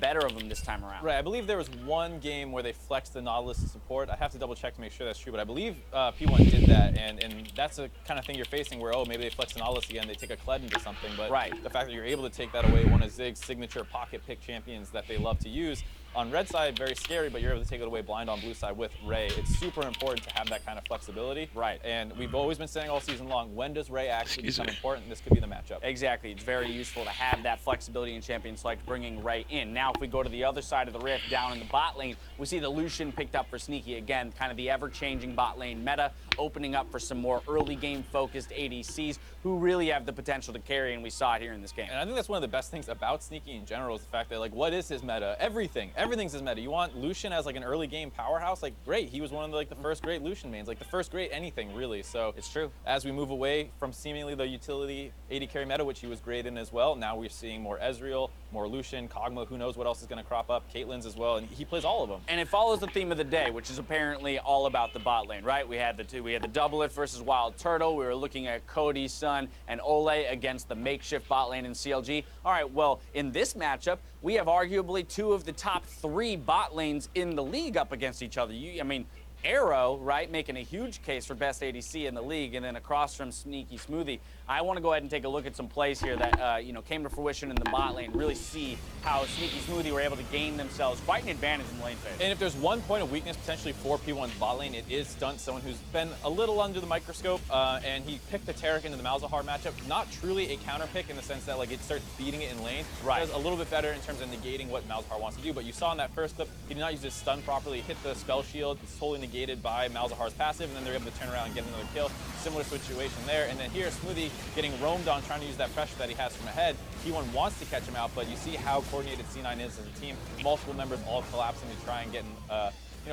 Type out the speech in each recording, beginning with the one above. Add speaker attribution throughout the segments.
Speaker 1: better of them this time around.
Speaker 2: Right, I believe there was one game where they flexed the Nautilus support. I have to double check to make sure that's true, but I believe P1 did that, and that's the kind of thing you're facing where, oh, maybe they flex the Nautilus again, they take a Kled into something, but the fact that you're able to take that away, one of Zig's signature pocket pick champions that they love to use, on red side, very scary, but you're able to take it away blind on blue side with Ray. It's super important to have that kind of flexibility.
Speaker 1: Right.
Speaker 2: And we've always been saying all season long, when does Ray actually become important? This could be the matchup.
Speaker 1: Exactly. It's very useful to have that flexibility in champions like bringing Ray in. Now, if we go to the other side of the rift, down in the bot lane, we see the Lucian picked up for Sneaky. Again, kind of the ever-changing bot lane meta, opening up for some more early game-focused ADCs who really have the potential to carry, and we saw it here in this game.
Speaker 2: And I think that's one of the best things about Sneaky in general is the fact that, like, what is his meta? Everything's his meta. You want Lucian as, like, an early game powerhouse? Like, great. He was one of the, like, the first great Lucian mains, like, the first great anything, really. So
Speaker 1: it's true.
Speaker 2: As we move away from seemingly the utility AD carry meta, which he was great in as well, now we're seeing more Ezreal, more Lucian, Kog'Maw, who knows what else is going to crop up, Caitlyn's as well, and he plays all of them.
Speaker 1: And it follows the theme of the day, which is apparently all about the bot lane, right? We had the Doublet versus Wild Turtle. We were looking at Cody's son and Ole against the makeshift bot lane in CLG. All right, well, in this matchup, we have arguably two of the top 3 bot lanes in the league up against each other. I mean, Arrow, right, making a huge case for best ADC in the league, and then across from Sneaky Smoothie. I want to go ahead and take a look at some plays here that came to fruition in the bot lane. Really see how Sneaky Smoothie were able to gain themselves quite an advantage in the lane phase.
Speaker 2: And if there's one point of weakness potentially for P1's bot lane, it is Stunt, someone who's been a little under the microscope, and he picked the Taric into the Malzahar matchup. Not truly a counter pick in the sense that, like, it starts beating it in lane.
Speaker 1: Right.
Speaker 2: Does a little bit better in terms of negating what Malzahar wants to do, but you saw in that first clip, he did not use his stun properly, hit the spell shield, it's totally negated by Malzahar's passive, and then they're able to turn around and get another kill. Similar situation there, and then here, Smoothie getting roamed on, trying to use that pressure that he has from ahead. P1 wants to catch him out, but you see how coordinated C9 is as a team. Multiple members all collapsing to try and get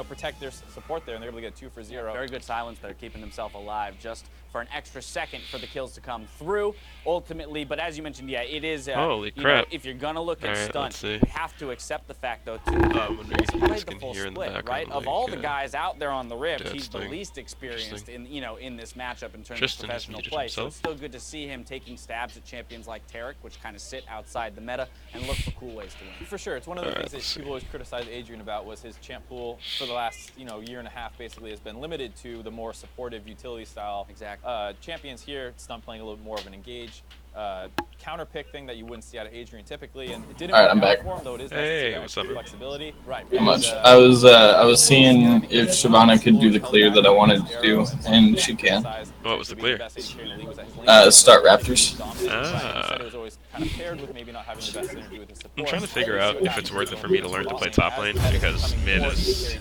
Speaker 2: protect their support there, and they're able to get 2 for 0.
Speaker 1: Very good silence there, keeping themselves alive just for an extra second for the kills to come through. Ultimately, but as you mentioned, yeah, it is.
Speaker 3: Holy crap!
Speaker 1: If you're gonna look at Stunt, you have to accept the fact, though, too.
Speaker 3: He's
Speaker 1: played the full split, right? Of all the guys out there on the Rift, he's the least experienced in this matchup in terms of professional play. So it's still good to see him taking stabs at champions like Taric, which kind of sit outside the meta and look for cool ways to win.
Speaker 2: For sure, it's one of the things that people always criticize Adrian about was his champ pool for the last year and a half basically has been limited to the more supportive utility style champions. Here, Stunt playing a little more of an engage counter pick thing that you wouldn't see out of Adrian typically, and it didn't work out for him, though it is nice to see flexibility. Right.
Speaker 4: How much? I was seeing if Shyvana could do the clear that I wanted to do, and she can.
Speaker 3: What was the clear?
Speaker 4: Start Raptors.
Speaker 3: I'm trying to figure out if it's worth it for me to learn to play top lane, because mid is,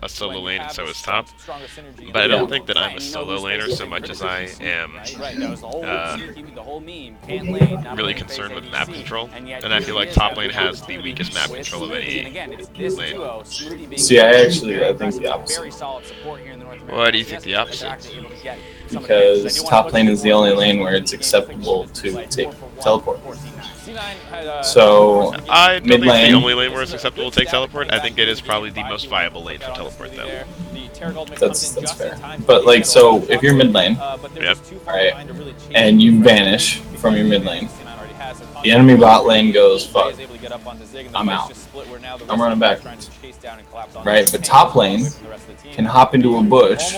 Speaker 3: a solo lane, and so is top. But I don't think that I'm a solo laner so much as I am really concerned with map control, and I feel like top lane has the weakest map control of any lane.
Speaker 4: See, I think the opposite.
Speaker 3: Why do you think the opposite?
Speaker 4: Because top lane is the only lane where it's acceptable to take teleport. So
Speaker 3: I don't think it's the only lane where it's acceptable to take teleport. I think it is probably the most viable lane for teleport, though.
Speaker 4: That's fair. But like, so if you're mid lane, alright, and you vanish from your mid lane, the enemy bot lane goes, fuck, I'm out. I'm running back. Right, but top lane can hop into a bush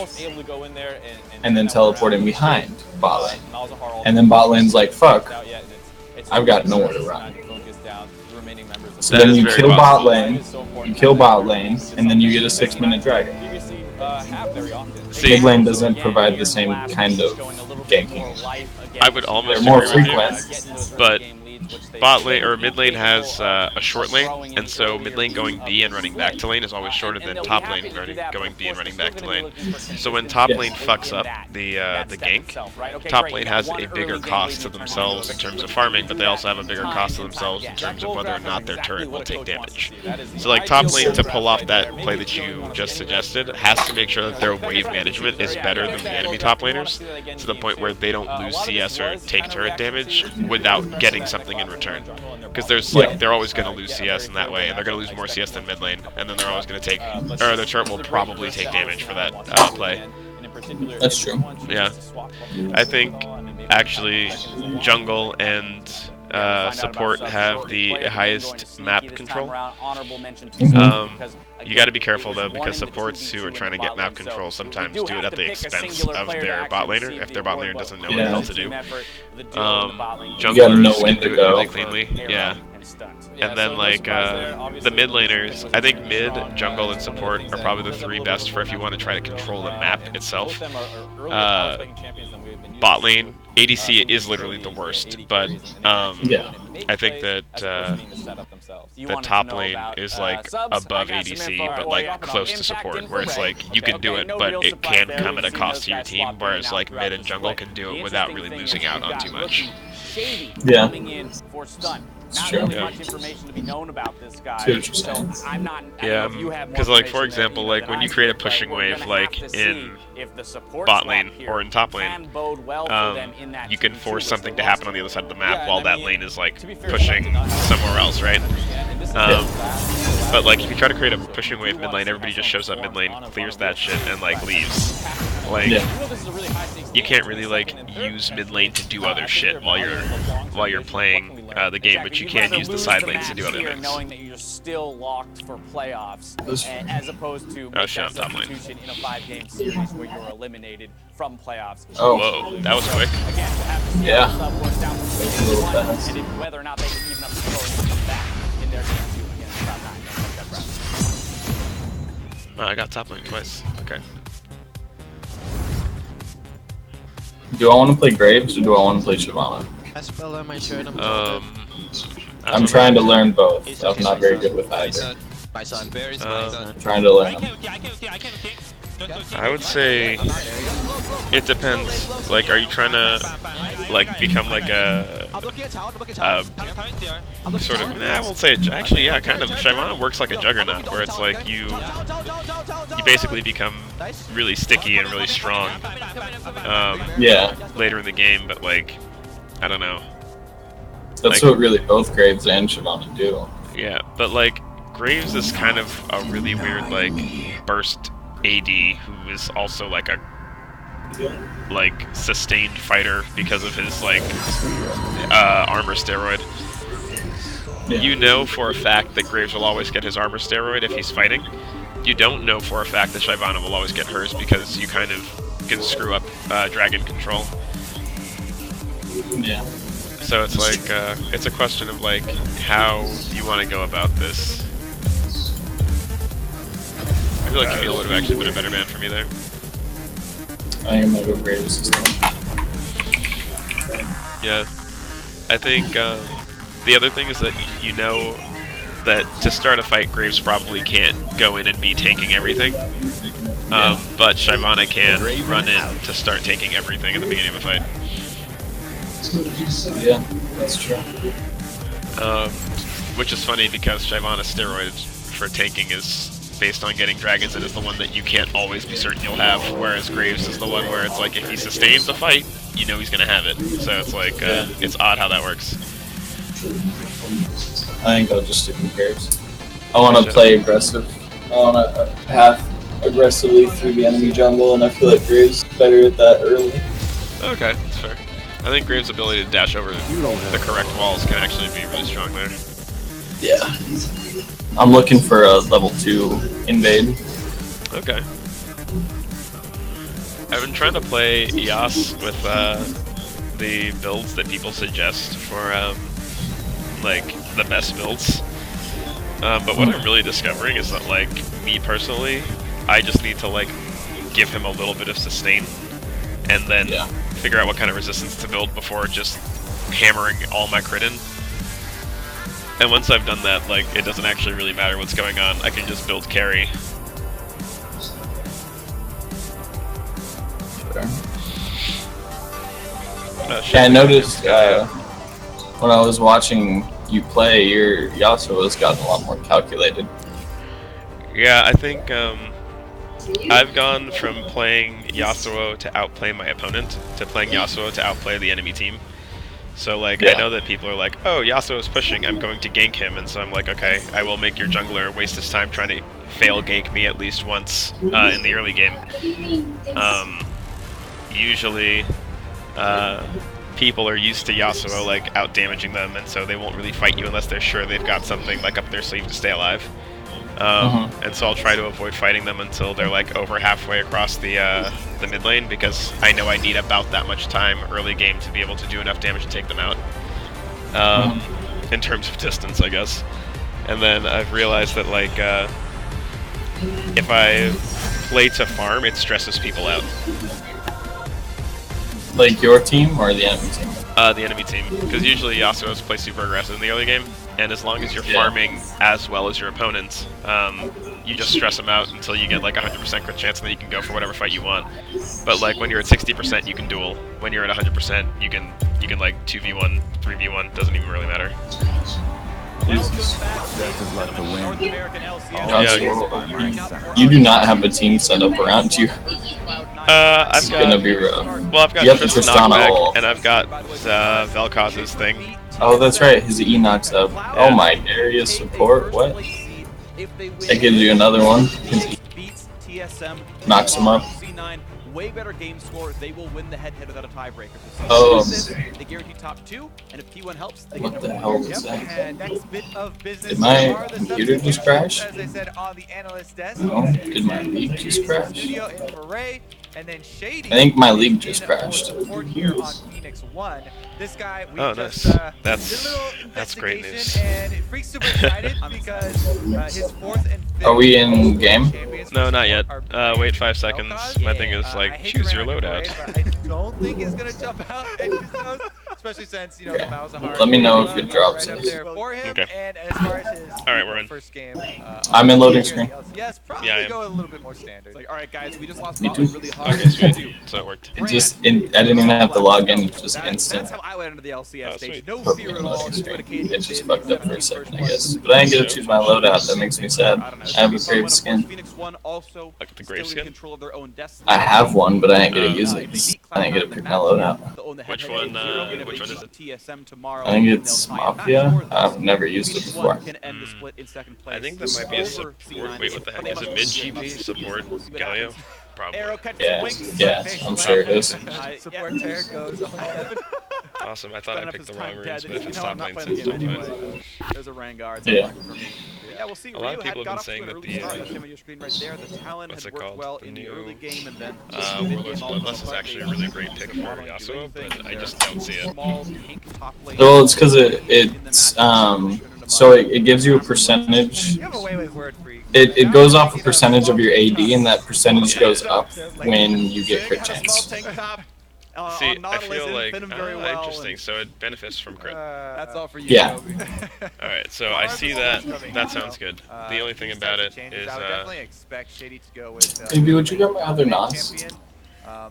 Speaker 4: and then teleport in behind bot lane. And then bot lane's like, fuck, I've got nowhere to run. So then you kill bot lane, and then you get a 6-minute dragon. Mid lane doesn't provide the same kind of ganking.
Speaker 3: I would almost
Speaker 4: They're more
Speaker 3: agree
Speaker 4: frequent,
Speaker 3: with you, but bot lane or mid lane has a short lane, and so mid lane going B and running back to lane is always shorter than top lane going B and running back to lane. So when top lane fucks up the gank, top lane has a bigger cost to themselves in terms of farming, but they also have a bigger cost to themselves in terms of whether or not their turret will take damage. So like top lane, to pull off that play that you just suggested, has to make sure that their wave management is better than the enemy top laners, to the point where they don't lose CS or take turret damage without getting something in return. Because they're always going to lose CS in that way, and they're going to lose more CS than mid lane, and then they're always going to take, or their turret will probably take damage for that play.
Speaker 4: That's true.
Speaker 3: Yeah. I think actually jungle and support have the highest map control. You got to be careful though, because supports who are trying to get map control sometimes do it at the expense of their bot laner if their bot laner doesn't know what the hell to do. Junglers can do it really cleanly, yeah. And then like the mid laners, I think mid, jungle, and support are probably the three best for if you want to try to control the map itself. Bot lane, ADC is literally the worst, but I think that the top lane is like above ADC, but like close to support, where it's like you can do it, but it can come at a cost to your team, whereas like mid and jungle can do it without really losing out on too much.
Speaker 4: Yeah.
Speaker 1: Not really much information to be known about this guy. So I'm not.
Speaker 3: Yeah, because like for example, like when you create a pushing wave, like in bot lane or in top lane, you can force something to happen on the other side of the map while that lane is like pushing somewhere else, right? But like if you try to create a pushing wave mid lane, everybody just shows up mid lane, clears that shit, and like leaves. Like you can't really like use mid lane to do other shit while you're playing the game, but you can use the side lanes to do other things.
Speaker 1: Knowing that you're still locked for playoffs, as opposed to substitution in a 5-game series where you're eliminated from playoffs.
Speaker 4: Oh,
Speaker 3: whoa, that was quick.
Speaker 4: Yeah.
Speaker 1: And whether or not they can even up the score and come back in their game 2 against the top 9.
Speaker 3: Oh, I got top lane twice. Okay.
Speaker 4: Do I want to play Graves or do I want to play Shyvana? I'm trying to learn both. I'm not very good with either. I'm trying to learn them.
Speaker 3: I would say it depends. Like, are you trying to like become like a sort of? I won't say it. Actually, yeah, kind of. Shyvana works like a juggernaut, where it's like you basically become really sticky and really strong. Later in the game, but like, I don't know.
Speaker 4: That's like, what really both Graves and Shyvana do.
Speaker 3: Yeah, but like Graves is kind of a really weird like burst AD who is also like a sustained fighter because of his like armor steroid. Yeah. You know for a fact that Graves will always get his armor steroid if he's fighting. You don't know for a fact that Shyvana will always get hers because you kind of can screw up dragon control.
Speaker 4: Yeah.
Speaker 3: So it's like it's a question of like how you want to go about this. I feel like Camille would have actually been a better man for me there.
Speaker 4: I am gonna go Graves this time.
Speaker 3: Yeah, I think the other thing is that you know that to start a fight, Graves probably can't go in and be tanking everything. But Shyvana can run in to start taking everything at the beginning of a fight.
Speaker 4: Yeah, that's true.
Speaker 3: Which is funny because Shyvana's steroid for tanking is based on getting dragons and is the one that you can't always be certain you'll have, whereas Graves is the one where it's like if he sustains the fight, you know he's gonna have it. So it's like it's odd how that works.
Speaker 4: I think I'll just stick with Graves. I want to play aggressive. I want to path aggressively through the enemy jungle, and I feel like Graves is better at that early.
Speaker 3: Okay, that's fair. I think Graves' ability to dash over the correct walls can actually be really strong there.
Speaker 4: Yeah. I'm looking for a level 2 invade.
Speaker 3: Okay. I've been trying to play Yas with the builds that people suggest for like the best builds. But what I'm really discovering is that like me personally, I just need to like give him a little bit of sustain and then figure out what kind of resistance to build before just hammering all my crit in. And once I've done that, like, it doesn't actually really matter what's going on. I can just build carry.
Speaker 4: I noticed when I was watching you play, your Yasuo has gotten a lot more calculated.
Speaker 3: Yeah, I think I've gone from playing Yasuo to outplay my opponent to playing Yasuo to outplay the enemy team. So like I know that people are like, oh, Yasuo is pushing, I'm going to gank him, and so I'm like, okay, I will make your jungler waste his time trying to fail gank me at least once in the early game. Usually people are used to Yasuo like out damaging them, and so they won't really fight you unless they're sure they've got something like up their sleeve to stay alive. And so I'll try to avoid fighting them until they're like over halfway across the mid lane, because I know I need about that much time early game to be able to do enough damage to take them out. In terms of distance, I guess. And then I've realized that like if I play to farm, it stresses people out.
Speaker 4: Like your team or the enemy team?
Speaker 3: The enemy team, because usually Yasuo's play super aggressive in the early game, and as long as you're farming as well as your opponents, you just stress them out until you get like 100% crit chance, and then you can go for whatever fight you want. But like when you're at 60%, you can duel. When you're at 100%, you can like 2v1, 3v1. Doesn't even really matter.
Speaker 4: You do not have a team set up around you.
Speaker 3: I've got,
Speaker 4: gonna be rough.
Speaker 3: Well, I've got Knockback, and I've got Vel'Koz's thing.
Speaker 4: Oh, that's right. His E knocks up. Yeah. Oh my, Darius support. What? That gives you another one. Knocks him up.
Speaker 5: Way better game score, they will win the head-to-head without a tiebreaker.
Speaker 4: Oh.
Speaker 5: They guarantee top 2, and if P1 helps, they
Speaker 4: what the hell is that?
Speaker 5: And next bit of business.
Speaker 4: Did my computer just crash?
Speaker 5: As I said on the analyst desk.
Speaker 4: No. Did my league just crash?
Speaker 5: Studio in Foray, and then Shady.
Speaker 4: I think my league just crashed.
Speaker 5: Here on Phoenix 1. This guy, we
Speaker 3: nice. That's great news.
Speaker 5: And Freak's super excited because his 4th and 5th.
Speaker 4: Are we in game?
Speaker 3: No, not yet. Wait 5 seconds. My thing is like, choose your loadout.
Speaker 5: I don't think he's gonna jump out, especially since the Malzahar.
Speaker 4: Let me know if it drops.
Speaker 5: Right up there for him.
Speaker 3: Okay.
Speaker 5: And as far as his
Speaker 3: Alright, we're in.
Speaker 5: first game,
Speaker 4: I'm in loading screen.
Speaker 5: yes, probably go a little bit more standard. Like, all right, guys, we just lost
Speaker 4: Me too.
Speaker 5: really hard.
Speaker 3: Okay, sweet. So it worked.
Speaker 4: I didn't even have to log in. It's just
Speaker 5: That's
Speaker 4: instant.
Speaker 5: how I went into the LCS stage.
Speaker 3: Sweet.
Speaker 5: No
Speaker 4: Put me
Speaker 5: fear
Speaker 4: in
Speaker 5: at all.
Speaker 4: loading
Speaker 5: Just
Speaker 4: screen.
Speaker 5: dedicated.
Speaker 4: It just fucked up for a second, I guess. But I didn't get to choose my loadout. That makes me sad. I have a great skin.
Speaker 5: Phoenix 1 also
Speaker 3: Like the grave skin?
Speaker 5: control of their own destiny.
Speaker 4: I have one, but I ain't gonna use it. I ain't gonna pick my loadout.
Speaker 3: Which one is it?
Speaker 5: TSM tomorrow.
Speaker 4: I think it's Mafia. I've never used it before.
Speaker 3: I think that might be a support. Wait, what the heck? Is it mid GP support Galio? Probably.
Speaker 4: Yeah, I'm sure it is.
Speaker 5: Support tear goes on.
Speaker 3: Awesome. I thought I picked the wrong runes, but if it's top lane,
Speaker 5: the
Speaker 3: it's
Speaker 5: game
Speaker 3: still
Speaker 5: anyway. There's a Rangard.
Speaker 4: Yeah.
Speaker 5: Yeah, we'll see.
Speaker 3: A lot of people have been saying that the what's it called?
Speaker 5: Well
Speaker 3: The
Speaker 5: in the
Speaker 3: new
Speaker 5: early game, and then
Speaker 3: Warlord's Bloodlust is actually a really great pick for Yasuo, but I just don't see it.
Speaker 4: Well, it's because it's so it gives you a percentage.
Speaker 5: You have a way with word freak.
Speaker 4: It goes off a percentage of your AD, and that percentage goes up when you get crit chance.
Speaker 3: See, I feel like interesting. So it benefits from crit.
Speaker 5: That's all for you.
Speaker 4: Yeah.
Speaker 3: All right, so I see that. That sounds good. The only thing about it is
Speaker 5: I would definitely expect Shady to go with.
Speaker 4: Maybe would you get my other NOS?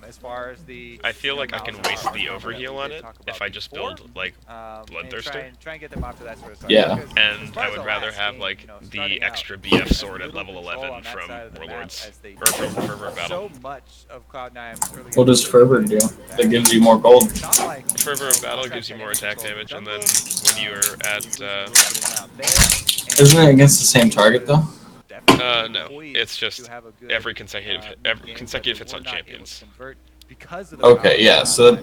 Speaker 5: As far as the,
Speaker 3: I feel like I can waste the overheal on it if I just build like Bloodthirster.
Speaker 5: Try and get them off to that sort of stuff.
Speaker 4: Yeah.
Speaker 3: And I would rather have like the extra BF sword at level 11 from Warlords or from Fervor Battle.
Speaker 5: So much of Cloud9's early
Speaker 4: What does Fervor do? That gives you more gold.
Speaker 3: Fervor of Battle gives you more attack damage, and then when you're at
Speaker 4: Isn't it against the same target though?
Speaker 3: no, it's just every consecutive hits on champions.
Speaker 4: Okay, yeah, so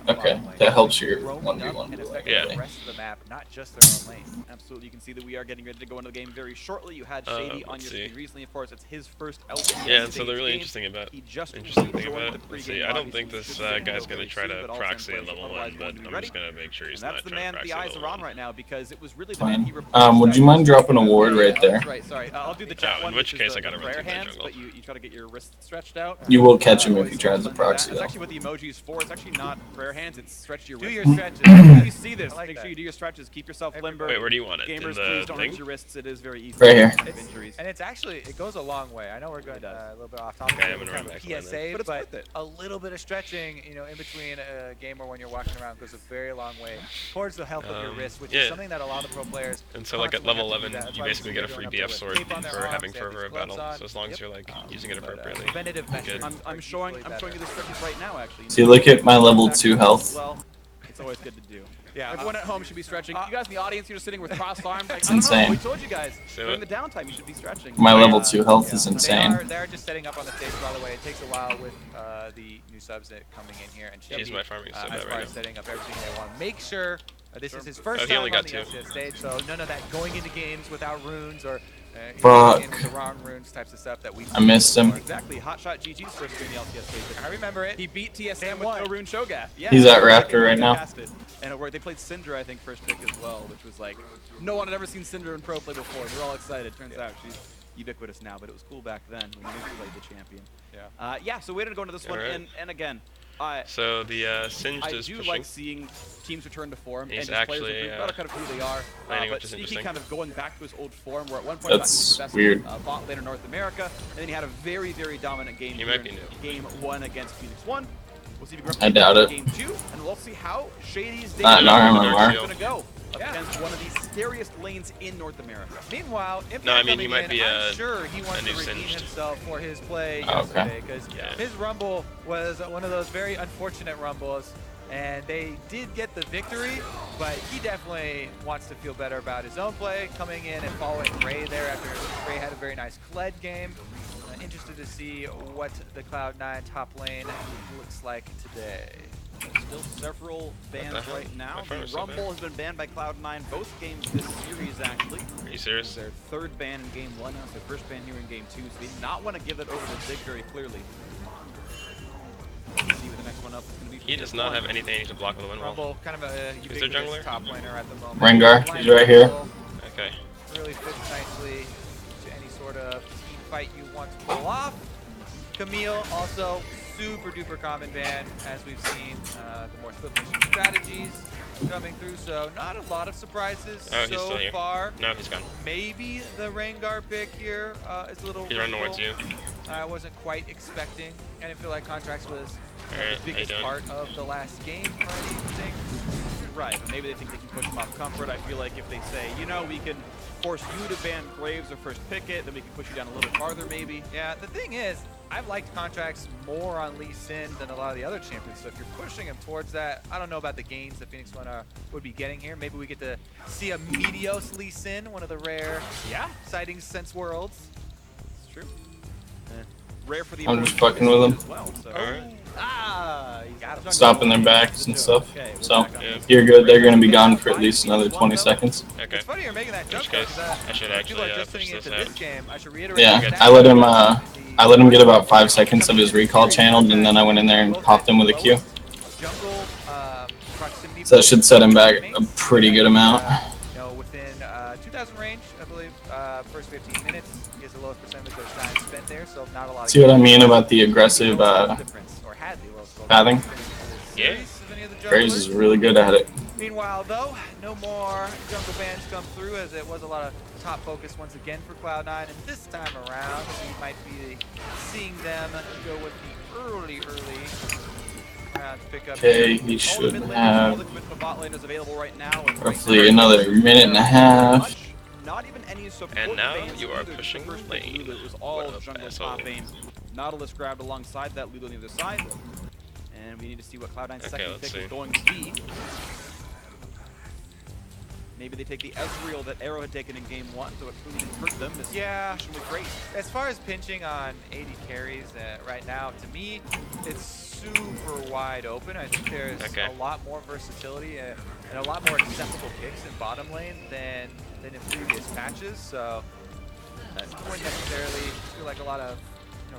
Speaker 4: okay, that helps your 1v1.
Speaker 3: Yeah.
Speaker 5: The rest of the map, not just their own lane. Absolutely, you can see that we are getting ready to go into the game very shortly. You had Shady on your screen recently, of course. It's his first LCS.
Speaker 3: Yeah, and so the really interesting thing about it. Let's see, I don't think this guy's gonna try to proxy at level 1, but I'm just gonna make sure he's not trying to proxy at level 1.
Speaker 5: Right now because it was really the
Speaker 4: Fine. Would you mind dropping a ward right there?
Speaker 5: Right, sorry. I'll do the chat one.
Speaker 3: In which case I gotta run
Speaker 5: prayer
Speaker 3: through the
Speaker 5: hands,
Speaker 3: jungle.
Speaker 5: but you try to get your wrist stretched out.
Speaker 4: You will catch him if he tries to proxy
Speaker 5: That's
Speaker 4: though.
Speaker 5: actually what the emoji is for. It's actually not prayer hands. It's stretch your wrist. Do your stretches. When you see this, make sure you do your stretches. Keep yourself limber.
Speaker 3: Wait, where do you want it?
Speaker 5: Gamers,
Speaker 3: In
Speaker 5: please
Speaker 3: the
Speaker 5: don't
Speaker 3: thing?
Speaker 5: hurt your wrists. It is very easy.
Speaker 4: Right here.
Speaker 5: To have injuries.
Speaker 6: And it's actually, it goes a long way. I know we're going a little bit off topic.
Speaker 3: Okay, I'm gonna
Speaker 6: kind
Speaker 3: run
Speaker 6: of
Speaker 3: back
Speaker 6: a PSA,
Speaker 5: but it's worth it.
Speaker 6: a little bit of stretching, in between a game or when you're walking around goes a very long way towards the health of your wrist, which is something that a lot of pro players.
Speaker 3: And so like at level 11,
Speaker 6: That's
Speaker 3: you
Speaker 6: why
Speaker 3: basically get a
Speaker 6: they're
Speaker 3: free
Speaker 6: doing
Speaker 3: BF
Speaker 6: up
Speaker 3: sword
Speaker 6: tape on their
Speaker 3: for
Speaker 6: arms,
Speaker 3: having
Speaker 6: they have
Speaker 3: Fervor of
Speaker 6: these gloves
Speaker 3: Battle.
Speaker 6: on.
Speaker 3: So as long as you're like using it appropriately.
Speaker 6: Preventative measures.
Speaker 5: I'm showing you the stretches right now, actually.
Speaker 4: See, look at my level 2 health.
Speaker 5: Well, it's always good to do. Yeah, everyone at home should be stretching. You guys in the audience, you're just sitting with crossed arms. Like,
Speaker 4: It's
Speaker 5: I don't know,
Speaker 4: insane.
Speaker 5: we told you guys. During the downtime, you should be stretching.
Speaker 4: My level 2 health is insane.
Speaker 6: They're just setting up on the stage, by the way. It takes a while with the new subs that coming in here. And
Speaker 3: He's my farming sub
Speaker 6: as far
Speaker 3: right
Speaker 6: as
Speaker 3: now.
Speaker 6: setting up everything they want to make sure. This is his first
Speaker 3: he
Speaker 6: time
Speaker 3: only
Speaker 6: on
Speaker 3: got
Speaker 6: the
Speaker 3: 2.
Speaker 6: LCS stage, so none of that going into games without runes or
Speaker 4: Fuck.
Speaker 6: in with the wrong runes types of stuff that we.
Speaker 4: I missed him.
Speaker 5: Exactly. Hotshot GG's first game in the LCS stage.
Speaker 6: I remember it.
Speaker 5: He beat TSM with no rune Shogath. Yeah,
Speaker 4: He's at Raptor right now.
Speaker 5: And they played Syndra, I think, first pick as well, which was like, no one had ever seen Syndra in pro play before. We're all excited. Turns out she's ubiquitous now, but it was cool back then when we played the champion. Yeah, so we're going to go into this one,
Speaker 3: Alright.
Speaker 5: and again,
Speaker 3: So the Singed
Speaker 5: I
Speaker 3: is
Speaker 5: do
Speaker 3: pushing.
Speaker 5: like seeing teams return to form
Speaker 3: He's
Speaker 5: and just players
Speaker 3: actually,
Speaker 5: return, kind of who they are.
Speaker 3: landing,
Speaker 5: But
Speaker 3: which is
Speaker 5: Sneaky
Speaker 3: interesting.
Speaker 5: kind of going back to his old form, where at one point
Speaker 4: That's
Speaker 5: he was the best
Speaker 4: weird.
Speaker 5: bot laner in North America, and then he had a very, very dominant game
Speaker 3: He
Speaker 5: here
Speaker 3: might be
Speaker 5: in
Speaker 3: new.
Speaker 5: game 1 against Phoenix 1. We'll see if he can
Speaker 4: I doubt
Speaker 5: replicate
Speaker 4: it.
Speaker 5: game 2, and we'll see how Shady's day
Speaker 4: Not in our
Speaker 5: is
Speaker 4: MMR.
Speaker 5: going to go up against one of the scariest lanes in North America.
Speaker 6: Meanwhile, Impact
Speaker 3: No, I mean, he
Speaker 6: coming
Speaker 3: might
Speaker 6: in,
Speaker 3: be
Speaker 6: I'm sure he
Speaker 3: a
Speaker 6: wants
Speaker 3: new
Speaker 6: to redeem
Speaker 3: Singed.
Speaker 6: himself for his play
Speaker 4: Oh, okay.
Speaker 6: yesterday, because his rumble was one of those very unfortunate rumbles, and they did get the victory, but he definitely wants to feel better about his own play, coming in and following Ray there after Ray had a very nice Kled game. Interested to see what the Cloud9 top lane looks like today.
Speaker 5: Still several bans
Speaker 3: hell?
Speaker 5: right now.
Speaker 3: My phone
Speaker 5: The
Speaker 3: is still
Speaker 5: Rumble has been banned by Cloud9 both games this series, actually.
Speaker 3: Are you
Speaker 5: This
Speaker 3: serious?
Speaker 5: is their third ban in game 1, it's their first ban here in game 2, so they did not want to give it over to Zig very clearly. Let's see what the next one up is going to be.
Speaker 3: He does not have anything to block with the wind wall.
Speaker 6: Rumble, kind of a
Speaker 3: Is there jungler?
Speaker 6: ubiquitous top laner at the moment.
Speaker 4: Rengar, he's right here.
Speaker 3: Okay.
Speaker 6: Really fits nicely to any sort of team fight you want to pull off. Camille, also super duper common ban, as we've seen the more split pushing strategies coming through, so not a lot of surprises
Speaker 3: Oh, he's
Speaker 6: so
Speaker 3: still here.
Speaker 6: far.
Speaker 3: No, he's gone.
Speaker 6: Maybe the Rengar pick here is a little
Speaker 3: He's running towards you.
Speaker 6: I wasn't quite expecting. I didn't feel like Contracts was
Speaker 3: Alright,
Speaker 6: the biggest
Speaker 3: how you doing?
Speaker 6: part of the last game or anything.
Speaker 5: Right, but maybe they think they can push him off comfort. I feel like if they say, you know, we can force you to ban Graves or first pick it, then we can push you down a little bit farther maybe.
Speaker 6: Yeah, the thing is, I've liked Contracts more on Lee Sin than a lot of the other champions, so if you're pushing him towards that, I don't know about the gains that Phoenix One would be getting here. Maybe we get to see a Meteos Lee Sin, one of the rare sightings since Worlds.
Speaker 5: It's true. Rare for the
Speaker 4: I'm just
Speaker 5: opponent
Speaker 4: fucking with him.
Speaker 5: as well, so.
Speaker 3: Alright.
Speaker 5: He's got him.
Speaker 4: Stopping their backs and stuff.
Speaker 5: Okay, we're
Speaker 4: So,
Speaker 5: back on
Speaker 3: yeah.
Speaker 5: this.
Speaker 4: you're good. They're going to be gone for at least another 20 seconds.
Speaker 3: Okay.
Speaker 6: It's funny you're making that joke,
Speaker 3: which
Speaker 6: though,
Speaker 3: case,
Speaker 6: 'cause,
Speaker 3: I should
Speaker 6: people
Speaker 3: actually
Speaker 6: are just
Speaker 3: push
Speaker 6: tuning
Speaker 3: this
Speaker 6: into
Speaker 3: out.
Speaker 6: this game. I should reiterate
Speaker 4: Yeah,
Speaker 6: that
Speaker 4: I let him get about 5 seconds of his recall channeled, and then I went in there and popped him with a Q.
Speaker 6: Jungle proximity.
Speaker 4: So that should set him back a pretty good amount.
Speaker 6: You know, within 2,000 range, I believe. First 15 minutes, he has the lowest percentage of time spent there, so not a lot of.
Speaker 4: See what I mean about the aggressive
Speaker 6: difference, or had the lowest
Speaker 4: pathing?
Speaker 3: Yeah.
Speaker 4: Graves is really good at it.
Speaker 6: Meanwhile, though, no more jungle bans come through, as it was a lot of top focus once again for Cloud9, and this time around, we might be seeing them go with the early round pick up.
Speaker 4: Okay, he should have
Speaker 5: Bot lane is available right now.
Speaker 4: roughly another minute and a half.
Speaker 5: Not even any support
Speaker 3: And now
Speaker 5: bans
Speaker 3: you are
Speaker 5: either.
Speaker 3: pushing
Speaker 5: The first
Speaker 3: lane.
Speaker 5: pick, Lulu, it was all
Speaker 3: What up,
Speaker 5: jungle
Speaker 3: asshole?
Speaker 5: top bans. Nautilus grabbed alongside that, Lulu on the other side. And we need to see what Cloud9's second
Speaker 3: let's
Speaker 5: pick
Speaker 3: see.
Speaker 5: is going to be. Maybe they take the Ezreal that Arrow had taken in game 1, so it really didn't hurt them. This
Speaker 6: Yeah.
Speaker 5: situation was great.
Speaker 6: As far as pinching on 80 carries right now, to me, it's super wide open. I think there's a lot more versatility and a lot more acceptable picks in bottom lane than in previous patches. So I wouldn't necessarily feel like a lot of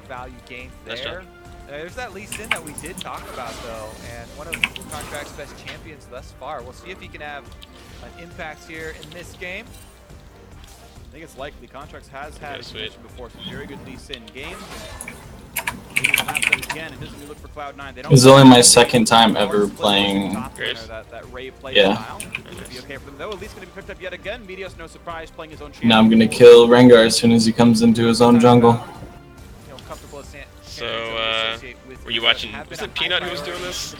Speaker 6: value gained there. There's that Lee Sin that we did talk about, though, and one of Contract's best champions thus far. We'll see if he can have an impact here in this game.
Speaker 5: I think it's likely. Contracts has had
Speaker 3: Okay, sweet.
Speaker 5: before some very good Lee Sin games. Maybe we'll have them again, and this is when we look for Cloud9. They don't.
Speaker 4: This is only my second time ever playing.
Speaker 3: Graves.
Speaker 5: That Ray play
Speaker 4: Yeah.
Speaker 5: style. Should be okay for them, though. At least going to be picked up yet again. Meteos, no surprise, playing his own
Speaker 4: Now I'm gonna kill Rengar as soon as he comes into his own jungle.
Speaker 3: So, were you watching? Was it Peanut who was doing this?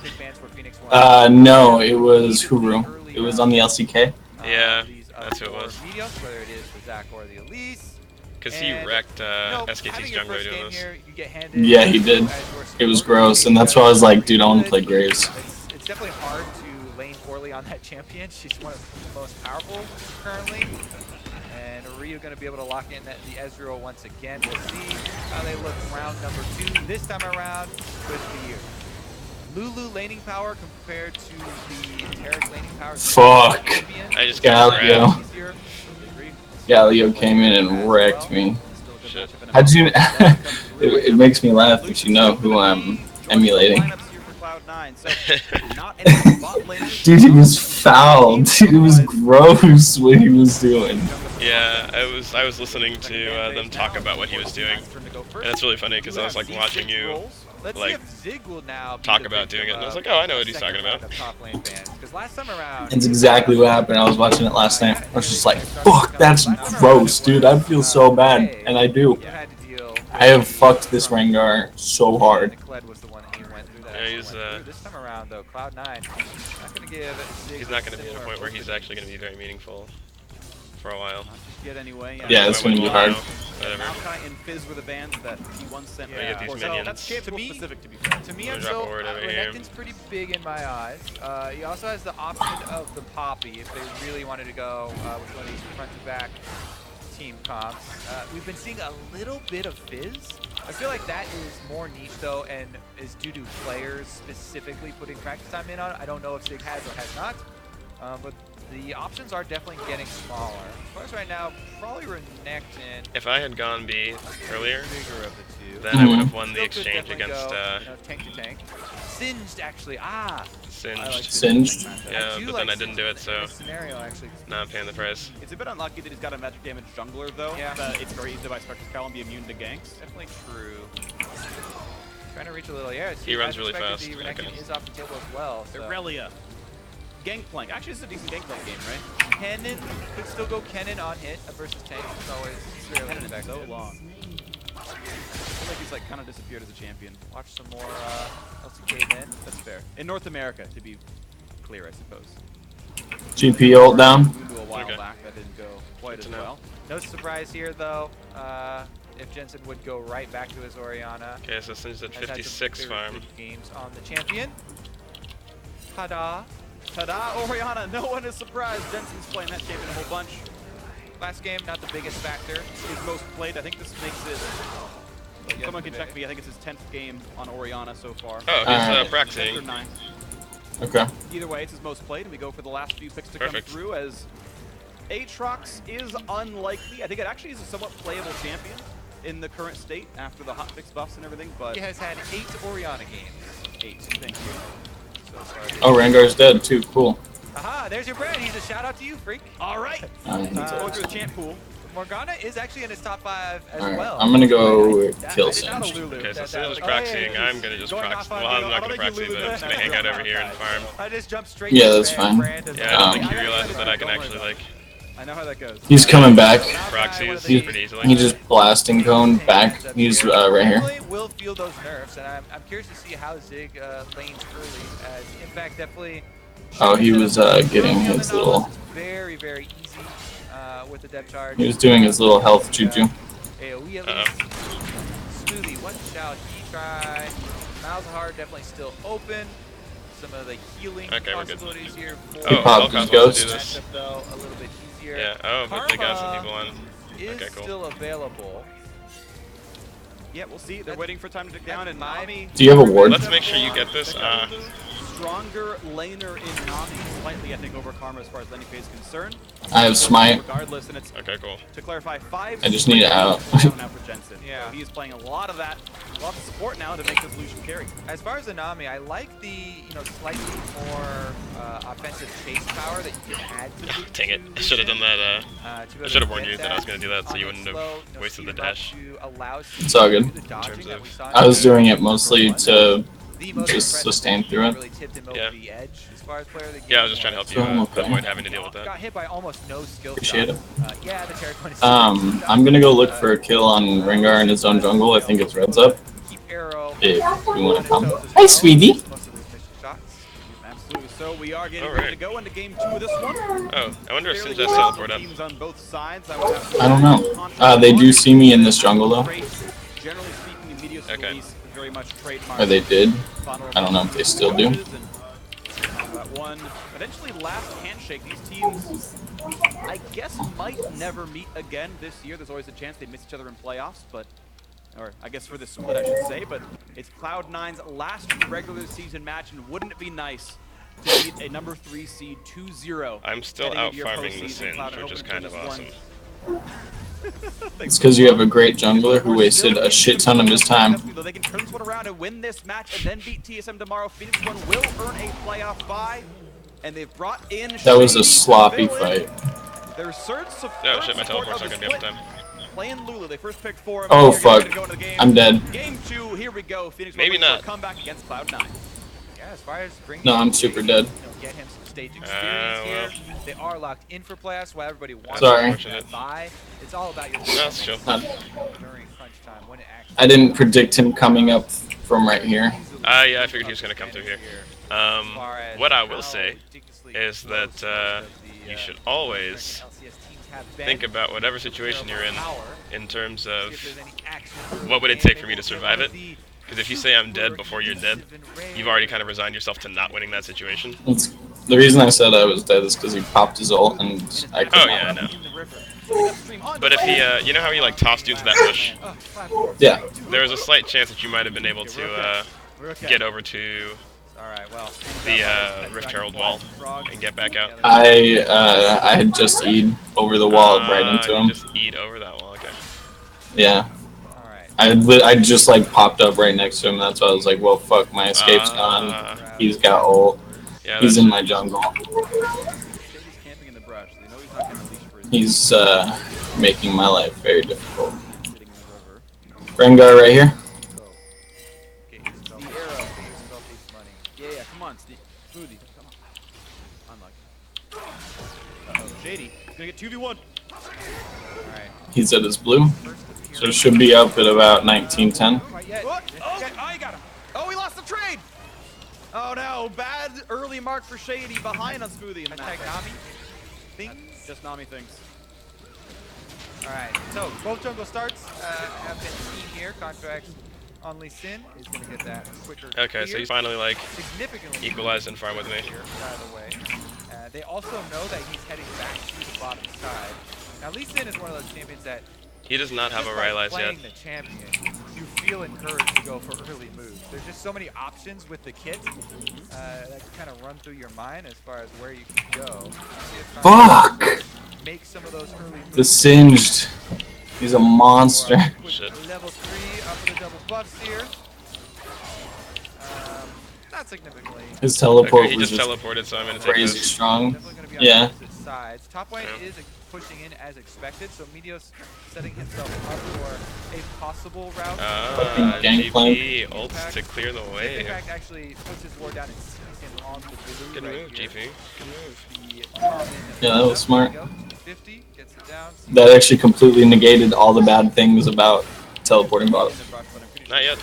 Speaker 4: No, it was Huru. It was on the LCK.
Speaker 3: Yeah, that's who it was.
Speaker 6: Whether it is the Zach or the Elise.
Speaker 3: Because he wrecked SKT's jungler doing this.
Speaker 4: Yeah, he did. It was gross, and that's why I was like, dude, I want to play Graves.
Speaker 6: It's definitely hard to lane poorly on that champion. She's one of the most powerful currently. And Ryu going to be able to lock in the Ezreal once again. We'll see how they look round number 2. This time around with the Lulu laning power compared to the Taric laning power.
Speaker 4: Fuck.
Speaker 3: I just got
Speaker 4: Galio. Galio came in and wrecked me.
Speaker 3: Shit.
Speaker 4: How'd you? It makes me laugh if you know who I'm emulating. Dude, he was foul. Dude, it was gross what he was doing.
Speaker 3: Yeah, I was listening to them talk about what he was doing, and it's really funny because I was like watching you like talk about doing it, and I was like, oh, I know what he's talking about.
Speaker 4: It's exactly what happened. I was watching it last night. I was just like, fuck, that's gross, dude. I feel so bad, and I do. I have fucked this Rengar so hard.
Speaker 3: Yeah, he's
Speaker 6: this time around though, Cloud9 not gonna give
Speaker 3: he's not going to be at a point where he's actually going to be very meaningful for a while.
Speaker 5: Yet anyway.
Speaker 4: Yeah, it's going to be hard.
Speaker 5: Maokai and Fizz were the bands that T1 sent.
Speaker 3: Yeah, get these minions.
Speaker 5: That's specific to be fair.
Speaker 6: To me, Renekton's pretty big in my eyes. He also has the option of the Poppy if they really wanted to go with one of these front-to-back team comps. We've been seeing a little bit of Fizz. I feel like that is more niche though, and is due to players specifically putting practice time in on it. I don't know if Sig has or has not, but the options are definitely getting smaller. As far as right now, probably Renekton.
Speaker 3: If I had gone B earlier,
Speaker 6: Bigger of the two.
Speaker 3: then I would have won the
Speaker 6: Still could
Speaker 3: exchange
Speaker 6: definitely
Speaker 3: against
Speaker 6: go, tank to tank. Singed actually.
Speaker 3: Singed.
Speaker 4: Singed?
Speaker 3: Yeah, but then I didn't do it, so
Speaker 6: Scenario actually.
Speaker 3: now I'm paying the price.
Speaker 5: It's a bit unlucky that he's got a magic damage jungler though.
Speaker 6: Yeah.
Speaker 5: It's very easy to buy Spectre's Cowl and be immune to ganks.
Speaker 6: Definitely true. Trying to reach a little, yeah.
Speaker 3: He runs really fast.
Speaker 6: The Renekton is off the table as well. So.
Speaker 5: Irelia. Gangplank. Actually, this is a decent Gangplank game, right?
Speaker 6: Kennen could still go Kennen on hit versus tank. It's always fairly
Speaker 5: Kennen is
Speaker 6: effective.
Speaker 5: so long. I feel like he's like kind of disappeared as a champion.
Speaker 6: Watch some more LCK then.
Speaker 5: That's fair. In North America, to be clear, I suppose.
Speaker 4: GP ult down.
Speaker 5: A while back, that didn't go quite as well.
Speaker 6: No surprise here though. If Jensen would go right back to his Orianna.
Speaker 3: Okay, so Singed at 56 farm.
Speaker 6: Games on the champion. Ta-da.
Speaker 5: Ta-da, Orianna, no one is surprised. Jensen's playing that champion a whole bunch.
Speaker 6: Last game, not the biggest factor.
Speaker 5: His most played, I think this makes it... Someone can check me, I think it's his 10th game on Orianna so far.
Speaker 3: Oh, he's practicing.
Speaker 5: 10th or 9th.
Speaker 4: Okay.
Speaker 5: Either way, it's his most played, and we go for the last few picks to come through as Aatrox is unlikely. I think it actually is a somewhat playable champion in the current state after the hotfix buffs and everything, but...
Speaker 6: He has had 8 Orianna games.
Speaker 5: 8, thank you.
Speaker 4: Oh, Rengar's dead too. Cool.
Speaker 6: Aha, there's your brand. He's a shout out to you, freak.
Speaker 5: All right. Going through the champ pool.
Speaker 6: Morgana is actually in his top 5 as
Speaker 4: All right.
Speaker 6: well.
Speaker 4: I'm gonna go kill Singed.
Speaker 3: Okay, so Singed is proxying. I'm gonna just proxy. Well, I'm not gonna proxy, but I'm just gonna hang out over here and farm.
Speaker 6: I just jumped straight.
Speaker 4: Yeah, that's fine.
Speaker 3: Yeah, I don't think he realizes that I can actually like.
Speaker 5: I know how that goes.
Speaker 4: He's coming back.
Speaker 3: Proxies
Speaker 4: He's
Speaker 3: pretty easily.
Speaker 4: He just blasting cone back. He's right here.
Speaker 6: Will feel those nerfs, and I'm curious to see how Zig lanes early. As in fact, definitely.
Speaker 4: Oh, he was getting his little.
Speaker 6: Very easy with the depth charge.
Speaker 4: He was doing his little health juju.
Speaker 6: AOE at least. Smoothie, what shall he try? Malzahar definitely still open. Some of the healing possibilities here.
Speaker 4: He popped his ghost.
Speaker 6: Though, a little bit easier.
Speaker 3: Yeah. Oh, but they got some people on.
Speaker 6: Is still available.
Speaker 5: Yeah, we'll see. They're waiting for time to tick down, and Nami.
Speaker 4: Do you have a ward?
Speaker 3: Let's make sure you get this.
Speaker 5: Stronger laner in Nami, slightly I think over Karma as far as laning phase is concerned.
Speaker 4: I have smite.
Speaker 5: Regardless, and it's
Speaker 3: Okay, cool.
Speaker 5: to clarify 5.
Speaker 4: I just need it out.
Speaker 5: Now for Jensen. Yeah, so he is playing a lot of that, a lot of support now to make this Lucian carry.
Speaker 6: As far as the Nami, I like the slightly more offensive chase power that you can add to the
Speaker 3: Dang it! I should have done that. I should have warned you that I was gonna do that, so you wouldn't have wasted the dash.
Speaker 4: It's all good. I was doing it mostly to just sustain through it.
Speaker 3: Yeah. Yeah, I was just trying to help you avoid having to deal with that.
Speaker 6: Got hit by almost no skill.
Speaker 4: Appreciate it.
Speaker 6: Yeah, the Terracotta is
Speaker 4: I'm gonna go look for a kill on Rengar in his own jungle. I think it's Red's up. If you want to come. Hi, sweetie.
Speaker 5: Absolutely. So we are getting ready to go into game 2 of this one.
Speaker 3: Oh, I wonder if Singed has teleport up.
Speaker 5: Teams on both sides. I
Speaker 4: don't know. They do see me in this jungle though.
Speaker 5: Generally speaking, Immediate release very much trademark.
Speaker 4: Or they did. I don't know if they still do.
Speaker 5: one potentially last handshake. These teams, I guess, might never meet again this year. There's always a chance they miss each other in playoffs, but, or I guess for this split I should say, but it's Cloud9's last regular season match, and wouldn't it be nice to beat a number 3 seed 2-0?
Speaker 3: I'm still out farming the Singe, which is kind of awesome.
Speaker 4: It's because you have a great jungler who wasted a shit ton of his time.
Speaker 5: They can turn this one around and win this match and then beat TSM tomorrow. Phoenix One will earn a playoff bye, and they've brought in.
Speaker 4: That was a sloppy fight.
Speaker 5: Their surge support.
Speaker 3: Oh shit, my teleport's not gonna be up in time.
Speaker 5: Playing Lulu, they first picked 4.
Speaker 4: Oh fuck, I'm dead.
Speaker 5: Game 2, here we go. Phoenix
Speaker 3: Maybe
Speaker 5: One
Speaker 3: not.
Speaker 5: Come back against Cloud9.
Speaker 6: Yeah, as far as bringing
Speaker 4: No, I'm super dead.
Speaker 6: Get him some stage experience here.
Speaker 3: Well.
Speaker 6: They are locked in for playoffs, while everybody wants
Speaker 4: Sorry.
Speaker 6: to buy. It's all about your
Speaker 3: No, that's chill.
Speaker 6: during crunch time when it actually.
Speaker 4: I didn't predict him coming up from right here.
Speaker 3: Yeah, I figured he was gonna come through here. What I will say is that you should always think about whatever situation you're in terms of what would it take for me to survive it. Because if you say I'm dead before you're dead, you've already kind of resigned yourself to not winning that situation.
Speaker 4: The reason I said I was dead is because he popped his ult and I couldn't.
Speaker 3: Oh yeah, I know. But if he, you know how he like tossed you into that bush?
Speaker 4: Yeah.
Speaker 3: There was a slight chance that you might have been able to get over to the Rift Herald wall and get back out.
Speaker 4: I had just E'd over the wall right into him.
Speaker 3: Just E'd over that wall, okay.
Speaker 4: Yeah. I just like popped up right next to him. That's why I was like, well, fuck, my escape's gone. He's got ult.
Speaker 3: Yeah,
Speaker 4: he's in my jungle. He's making my life very difficult. Rengar right here.
Speaker 5: Yeah, come on, Smoothie, come on. Unlucky. Shady, he's gonna get 2v1.
Speaker 4: He's at his blue. So it should be up at about 1910.
Speaker 5: What? Oh, I got him. Oh, we lost the trade. Oh no, bad early mark for Shady, behind on Smoothie. Just Nami thinks.
Speaker 6: Alright, so both jungle starts have been seen here. Contracts on Lee Sin is going to get that quicker.
Speaker 3: Okay, so he's finally like
Speaker 6: significantly
Speaker 3: equalized in farm with me.
Speaker 6: By the way, they also know that he's heading back to the bottom side. Now Lee Sin is one of those champions that
Speaker 3: he does not have a Rylai's yet.
Speaker 6: The champion, you feel encouraged to go for early moves. There's just so many options with the kit that kind of run through your mind as far as where you can go.
Speaker 4: Fuck!
Speaker 6: Make some of those early moves.
Speaker 4: The Singed. He's a monster.
Speaker 3: Shit.
Speaker 6: Level 3 up with the double buffs here. Not significantly.
Speaker 4: His teleport
Speaker 3: okay, he
Speaker 4: was
Speaker 3: just teleported, so I'm gonna take
Speaker 4: crazy
Speaker 3: this.
Speaker 4: strong.
Speaker 6: Be on
Speaker 4: yeah.
Speaker 6: Sides. Top lane is pushing in as expected, so Meteos setting himself up for a possible route.
Speaker 3: GP ults to clear the way.
Speaker 6: In fact, actually puts his ward down and sees him on the blue.
Speaker 3: Good move,
Speaker 6: here.
Speaker 3: GP. Good move.
Speaker 4: Yeah, that was smart.
Speaker 6: 50 gets it down.
Speaker 4: That actually completely negated all the bad things about teleporting bottom.
Speaker 3: Not yet.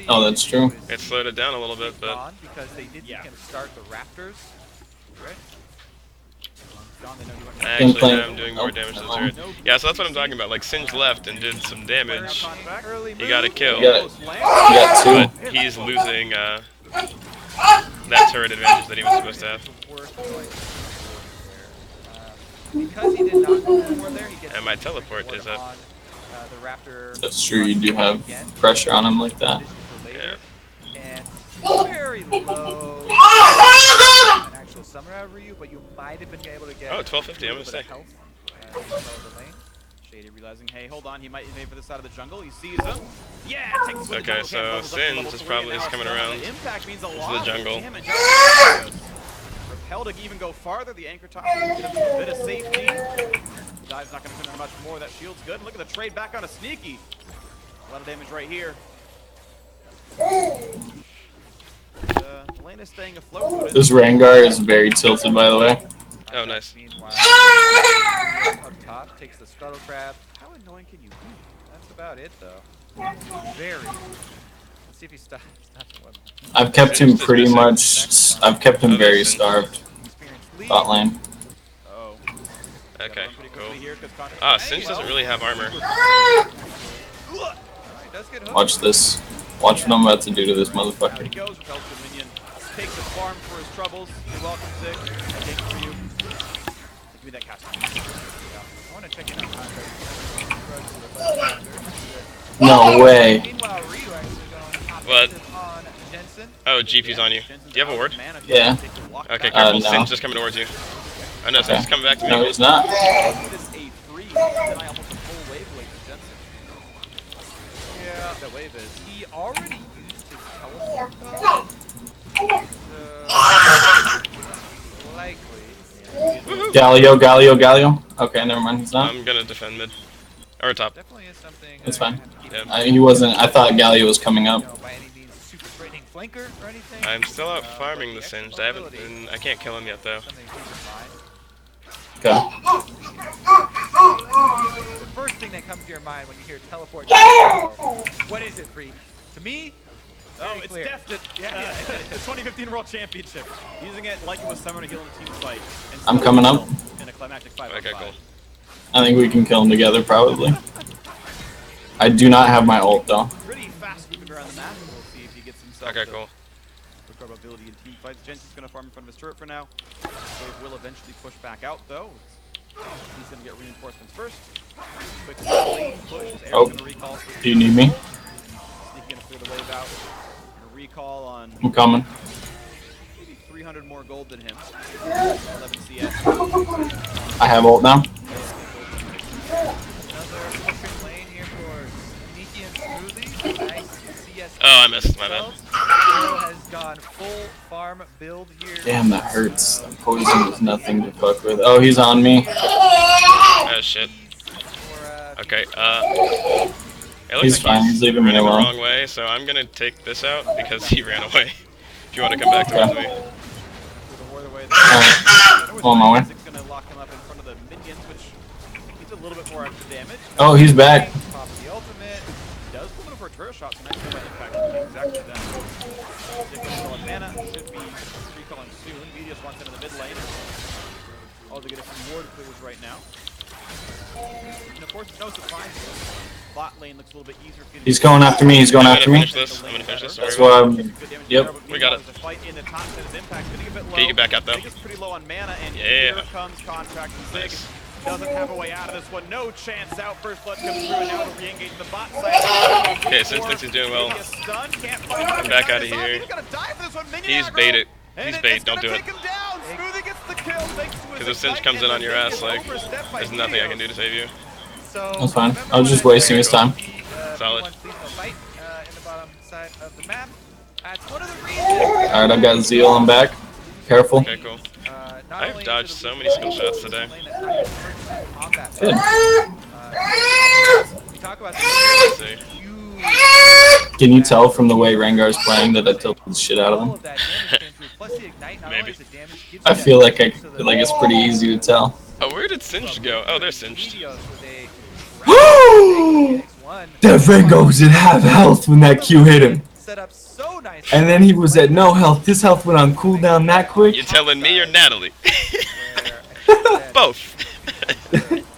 Speaker 4: Oh, that's true.
Speaker 3: It slowed it down a little bit, but
Speaker 6: because they did start the Raptors. Right?
Speaker 3: actually I'm doing more damage to the turret. Yeah, so that's what I'm talking about. Like Singe left and did some damage. He got a kill. But he's losing that turret advantage that he was supposed to have. And my teleport is up.
Speaker 4: That's true, you do have pressure on him like that.
Speaker 3: Yeah.
Speaker 6: Very low actual summer over you, but you might have been able to get
Speaker 3: 1250, I'm gonna say.
Speaker 5: Shady realizing, hey, hold on, he might be for the side of the jungle. He sees him. Yeah, takes
Speaker 3: okay, so Singe is probably coming around
Speaker 5: the impact means a
Speaker 3: to
Speaker 5: lot
Speaker 3: the jungle.
Speaker 5: Repel to even go farther. The anchor top gives him a bit of safety. Dive's not going to come in much more. That shield's good. Look at the trade back on a Sneaky. A lot of damage right here. The lane is staying afloat.
Speaker 4: This Rengar is very tilted, by the way.
Speaker 3: Oh, nice.
Speaker 6: Up top takes the scuttle crab.
Speaker 5: How annoying can you be?
Speaker 6: That's about it, though. Very. Let's see if he stops.
Speaker 4: I've kept him pretty much. I've kept him very starved. Bot lane.
Speaker 5: Oh.
Speaker 3: Okay, cool. Singe doesn't really have armor.
Speaker 4: Watch this. Watch what I'm about to do to this motherfucker.
Speaker 5: takes a farm for his troubles. You're welcome, Zig. I take it for you. Give me that cast.
Speaker 6: Yeah. I want to check in on contract.
Speaker 4: No way.
Speaker 6: Meanwhile, Ryu actually going
Speaker 3: What?
Speaker 6: on Jensen.
Speaker 3: Oh, GP's on you. Do you have a word?
Speaker 4: Yeah.
Speaker 3: Okay, careful.
Speaker 4: No.
Speaker 3: Sin's just coming towards you. Oh no, Sin's coming back to me.
Speaker 4: No, he's not.
Speaker 5: This a 3, then I almost a full wave blade for Jensen.
Speaker 6: Yeah.
Speaker 5: That wave is.
Speaker 6: He already used his teleport likely.
Speaker 4: Galio. Okay, never mind. He's not.
Speaker 3: I'm gonna defend mid. Or top.
Speaker 6: Definitely is something.
Speaker 4: It's fine.
Speaker 3: Yeah.
Speaker 4: He wasn't. I thought Galio was coming up.
Speaker 6: By any means, super threatening flanker or anything.
Speaker 3: I'm still out farming the Singed. I can't kill him yet though.
Speaker 6: Something to keep in mind.
Speaker 4: Okay.
Speaker 6: The first thing that comes to your mind when you hear teleport. What is it, Free? To me,
Speaker 5: Oh,
Speaker 6: very
Speaker 5: it's
Speaker 6: clear.
Speaker 5: Defted. Yeah, the 2015 World Championship. Using it like it was summer to heal in a team fight. And
Speaker 4: I'm
Speaker 5: still
Speaker 4: coming up.
Speaker 5: in a climactic 5
Speaker 3: Okay, cool.
Speaker 4: I think we can kill him together, probably. I do not have my ult, though.
Speaker 5: Pretty fast moving around the map. We'll see if he gets himself
Speaker 3: Okay, cool.
Speaker 5: recover ability in team fights. Jensen's going to farm in front of his turret for now. Wave will eventually push back out, though. He's going to get reinforcements first. Quick lane push. His
Speaker 4: Oh.
Speaker 5: going to recall.
Speaker 4: Do you need me?
Speaker 5: Sneaking going to clear the wave out. Gonna recall on
Speaker 4: I'm coming.
Speaker 5: maybe 300 more gold than him. 11 CS.
Speaker 4: I have ult now.
Speaker 6: Another pushing lane here for Sneaky and Smoothie. Nice CS.
Speaker 3: Oh, I missed. My bad.
Speaker 6: Hero has gone full farm build here.
Speaker 4: Damn, that hurts. That poison is nothing to fuck with. Oh, he's on me.
Speaker 3: Oh shit. Okay, it looks
Speaker 4: He's
Speaker 3: like
Speaker 4: fine, he's leaving me
Speaker 3: running the
Speaker 4: alone.
Speaker 3: wrong way, so I'm gonna take this out because he ran away. If you want to come back towards me.
Speaker 4: On my way.
Speaker 5: It's going to lock him up in front of the minions, which needs a little bit more extra damage.
Speaker 4: Oh, he's back.
Speaker 5: Pop the ultimate. Does pull in for a turret shot, so nice combat impact will be exactly that. Ziggurat mana should be recalling soon. Medius wants into the mid lane. All they get is some ward clears right now. And of course, it's no surprise. Bot lane looks a little bit easier.
Speaker 4: He's going after me. He's going after me.
Speaker 3: I'm gonna finish this.
Speaker 4: That's why I'm. Yep.
Speaker 3: We got it. Okay, you get back out though.
Speaker 5: Zig is pretty low on mana, and
Speaker 3: Yeah.
Speaker 5: here comes Contract. Zig
Speaker 3: Nice.
Speaker 5: doesn't have a way out of this one. No chance out. First blood comes through, and now to re-engage the bot side.
Speaker 3: Okay, Sin thinks he's doing well.
Speaker 5: Stun, can't find
Speaker 3: I'm back out of here. He's baited. He's bait. Don't do it. Because if Singe comes in on your ass, like, there's nothing I can do to save you.
Speaker 6: So
Speaker 4: That's fine. I was just wasting his time.
Speaker 3: Solid.
Speaker 6: in the bottom side of the map. That's one of the reasons.
Speaker 4: Alright, I've got Zeal. I'm back. Careful.
Speaker 3: Okay, cool. I've dodged so many skill shots today.
Speaker 4: Good.
Speaker 6: We talk about
Speaker 3: Let's see.
Speaker 4: Can you tell from the way Rengar's playing that I tilted the shit out of him?
Speaker 3: Maybe.
Speaker 4: I feel like it's pretty easy to tell.
Speaker 3: Oh, where did Singed go? Oh, there's Singed.
Speaker 4: That Rengar was at half health when that Q hit him. And then he was at no health. His health went on cooldown that quick.
Speaker 3: You telling me or Natalie? Both.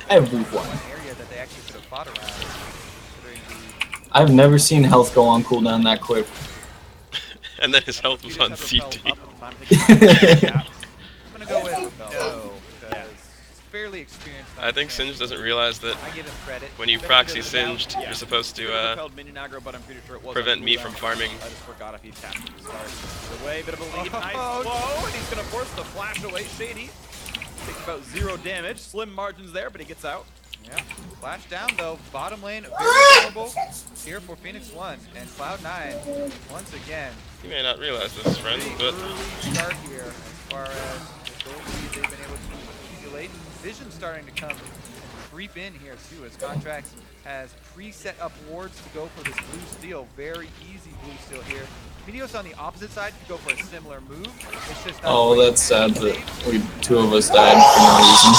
Speaker 4: Everyone. I've never seen health go on cooldown that quick.
Speaker 3: And then his health was on CT.
Speaker 6: I'm gonna go with no, because it's fairly experienced.
Speaker 3: I think Singed doesn't realize that
Speaker 6: I give him credit.
Speaker 3: when you proxy Singed, you're supposed to prevent me from farming.
Speaker 5: I just forgot if he tapped to start. The way, bit of a lead, nice flow, and he's gonna force the flash away. Shady takes about 0 damage. Slim margins there, but he gets out.
Speaker 6: Yeah, flash down though. Bottom lane very vulnerable here for Phoenix 1 and Cloud9 once again.
Speaker 3: You may not realize this, friends, but
Speaker 6: Early start here as far as the gold lead they've been able to accumulate. Vision starting to come and creep in here too as Contracts has preset up wards to go for this blue steel. Very easy blue steel here. Meteos on the opposite side could go for a similar move. It's just not
Speaker 4: Oh,
Speaker 6: quite
Speaker 4: that's sad
Speaker 6: safe.
Speaker 4: that two of us died for no reason.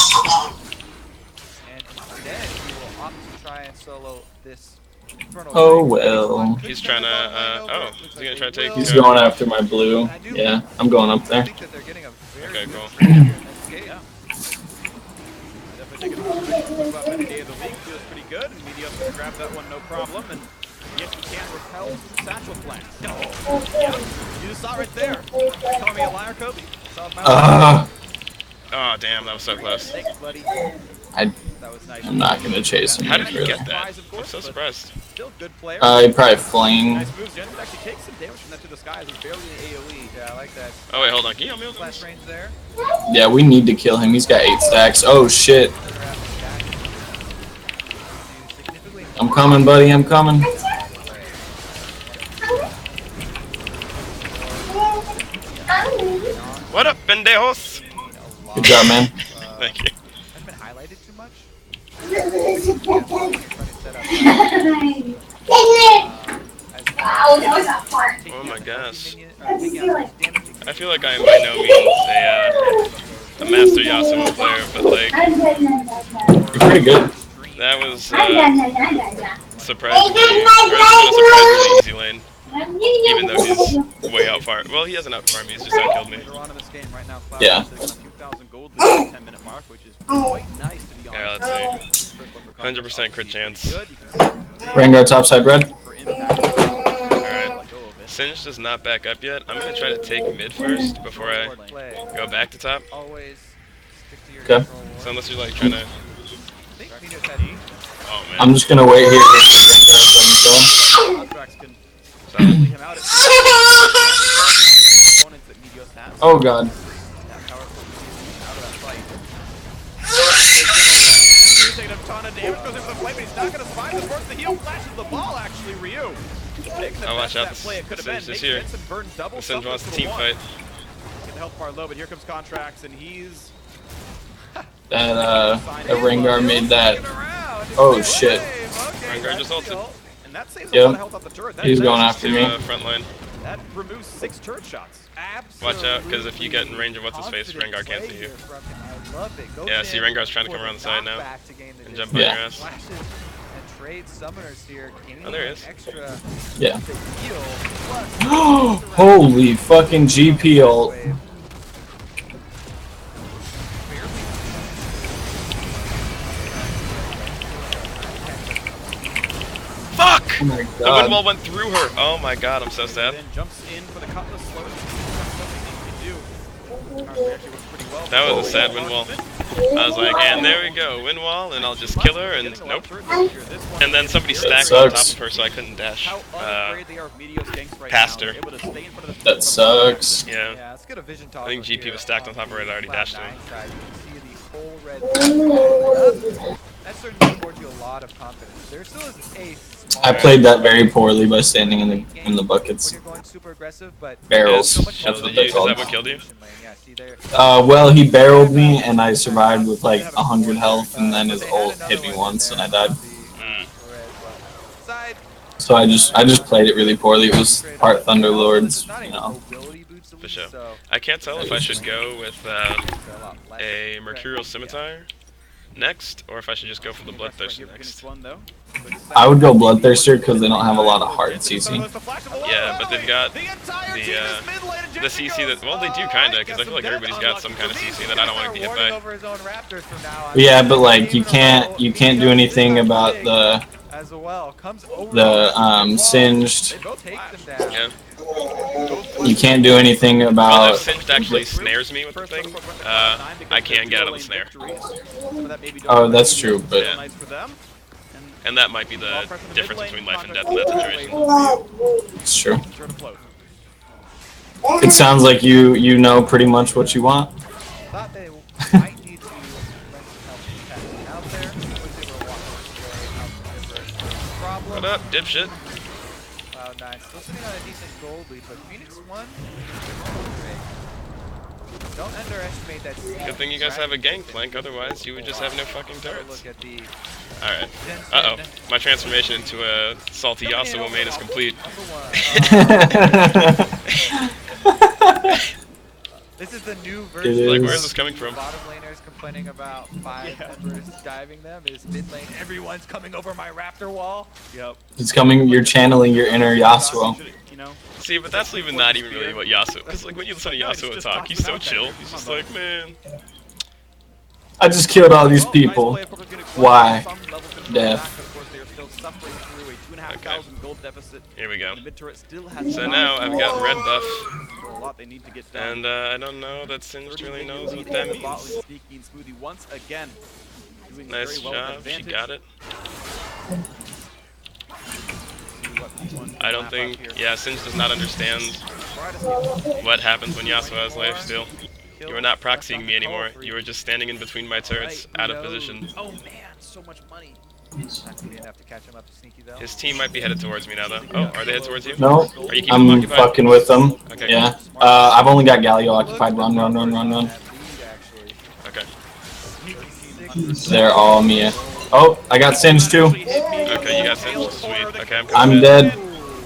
Speaker 6: And instead, he will opt to try and solo this Infernal
Speaker 4: Oh
Speaker 6: Ring.
Speaker 4: well.
Speaker 3: he's trying to, oh, is he gonna try to take,
Speaker 4: He's going after my blue. Yeah, I'm going up
Speaker 6: I
Speaker 4: there.
Speaker 6: think that they're getting a very
Speaker 3: Okay,
Speaker 6: good
Speaker 3: cool.
Speaker 6: trade here in this game.
Speaker 5: Yeah. Definitely taking a move up any day of the week. Feels pretty good, and Medios gonna grab that one no problem. And Yet he can't repel satchel flanks. No. Yeah, you just saw right there. Calling me a liar, Kobe?
Speaker 3: Oh, damn, that was so close.
Speaker 5: Thanks, buddy. That was nice.
Speaker 4: I'm not gonna chase him.
Speaker 3: How did he
Speaker 4: really.
Speaker 3: get that? I'm so surprised.
Speaker 5: Still good player.
Speaker 4: He probably fling.
Speaker 5: Nice moves. Jen actually takes some damage from that to the sky. He's barely in AoE.
Speaker 6: Yeah, I like that.
Speaker 3: Oh, wait, hold on. Can you help me with
Speaker 6: Flash
Speaker 3: this?
Speaker 6: range there.
Speaker 4: Yeah, we need to kill him. He's got 8 stacks. Oh shit. I'm coming, buddy. I'm coming.
Speaker 3: What up, pendejos?
Speaker 4: Good job, man.
Speaker 3: Thank you.
Speaker 6: Hasn't been highlighted too much.
Speaker 3: Oh my gosh. I feel like I am by no means a master Yasuo player, but like,
Speaker 4: You're pretty good.
Speaker 3: that was surprisingly easy lane. Even though he's way out far. Well, he hasn't out far me, he's just outkilled me.
Speaker 4: Yeah.
Speaker 3: Yeah, let's see. 100% crit chance.
Speaker 4: Rengar topside red.
Speaker 3: Alright. Singed does not back up yet. I'm gonna try to take mid first before I go back to top.
Speaker 4: Okay.
Speaker 3: So unless you're like trying to... Oh man.
Speaker 4: I'm just gonna wait here. Oh god.
Speaker 5: He's taking a ton of damage, goes into the flame, but he's not going to survive. This works the heal, flashes the ball, actually, Ryu.
Speaker 3: Oh, watch out. This is here. The Singed wants the team fight.
Speaker 5: Get the health bar low, but here comes Contracts, and he's...
Speaker 4: That Rengar made that. Oh shit.
Speaker 3: Rengar just ulted.
Speaker 5: And that saves a lot of health off the turret.
Speaker 4: He's going after me.
Speaker 3: Front line.
Speaker 5: That removes 6 turret shots.
Speaker 3: Watch out, because if you get in range of what's his face, Rengar can't see you. Yeah, see, Rengar's trying to come around the side now and jump on your ass. Oh, there he is.
Speaker 4: Yeah. Holy fucking GP ult.
Speaker 3: Fuck!
Speaker 4: Oh my
Speaker 3: The
Speaker 4: god.
Speaker 3: wind wall went through her. Oh my god, I'm so sad.
Speaker 5: Jumps in for the cutlass, slows
Speaker 3: That was a sad wind wall. I was like, and there we go, wind wall, and I'll just kill her, and nope. And then somebody stacked on top of her, so I couldn't dash past her.
Speaker 4: That sucks.
Speaker 3: Yeah. I think GP was stacked on top of her, and I already dashed her.
Speaker 6: That certainly affords you a lot of confidence. There still is a
Speaker 4: I played that very poorly by standing in the buckets.
Speaker 6: when you're going super aggressive, but
Speaker 4: Barrels.
Speaker 3: Is
Speaker 4: That's what they're
Speaker 3: that
Speaker 4: called.
Speaker 3: what killed you?
Speaker 6: yeah, see there.
Speaker 4: Well, he barreled me and I survived with like 100 health, and then his ult hit me once and I died. So I just played it really poorly. It was part Thunderlords, you know.
Speaker 3: For sure. I can't tell if I should go with a Mercurial Scimitar next, or if I should just go for the Bloodthirster next.
Speaker 4: I would go Bloodthirster because they don't have a lot of hard CC.
Speaker 3: Yeah, but they've got the CC that, well, they do kinda, because I feel like everybody's got some kind of CC that I don't want to get hit by.
Speaker 4: Yeah, but like you can't do anything about the Singed.
Speaker 3: Yeah.
Speaker 4: You can't do anything
Speaker 3: Well,
Speaker 4: about.
Speaker 3: if Singed actually snares me with the thing, I can't get out of the snare.
Speaker 4: Oh, that's true, but
Speaker 3: Yeah. And that might be the difference between life and death in that situation.
Speaker 4: it's true. It sounds like you know pretty much what you want.
Speaker 3: What up, dipshit?
Speaker 6: Wow, nice. Still sitting on a decent gold lead, but Phoenix won. Don't underestimate that.
Speaker 3: Good thing you guys have a gangplank, otherwise you would just have no fucking turrets.
Speaker 6: Look at the
Speaker 3: Alright. Uh-oh. My transformation into a salty Yasuo main is complete.
Speaker 6: This is the new version.
Speaker 3: Like, where is this coming from?
Speaker 6: Bottom laners complaining about 5 members diving them. Is mid lane, everyone's coming over my raptor wall.
Speaker 5: Yep.
Speaker 4: It's coming. You're channeling your inner Yasuo.
Speaker 3: See, but that's not even really what Yasuo, because like when you listen to Yasuo talk, he's so chill. He's just like, man.
Speaker 4: I just killed all these people. Why? Death.
Speaker 5: 2,500 gold deficit.
Speaker 3: Here we go.
Speaker 5: The mid turret still has
Speaker 3: So now I've got red buff.
Speaker 5: a lot they need to get done.
Speaker 3: And I don't know that Singed really knows what that means.
Speaker 5: Sneaky and Smoothie once again. Doing
Speaker 3: Nice
Speaker 5: very well
Speaker 3: job,
Speaker 5: with
Speaker 3: she got it.
Speaker 5: I
Speaker 3: don't think, yeah, Singed does not understand what happens when Yasuo has lifesteal. You are not proxying me anymore, you are just standing in between my turrets, out of position.
Speaker 5: Oh man, so much money.
Speaker 6: Not gonna be enough to catch him up to Sneaky though.
Speaker 3: His team might be headed towards me now though. Oh, are they headed towards you?
Speaker 4: No,
Speaker 3: Are you keeping them
Speaker 4: I'm
Speaker 3: occupied?
Speaker 4: fucking with them.
Speaker 3: Okay.
Speaker 4: Yeah. I've only got Galio occupied. Run.
Speaker 3: Okay.
Speaker 4: They're all me. Oh, I got Singed too.
Speaker 3: Okay, you got Singed. Sweet. Okay,
Speaker 4: I'm dead.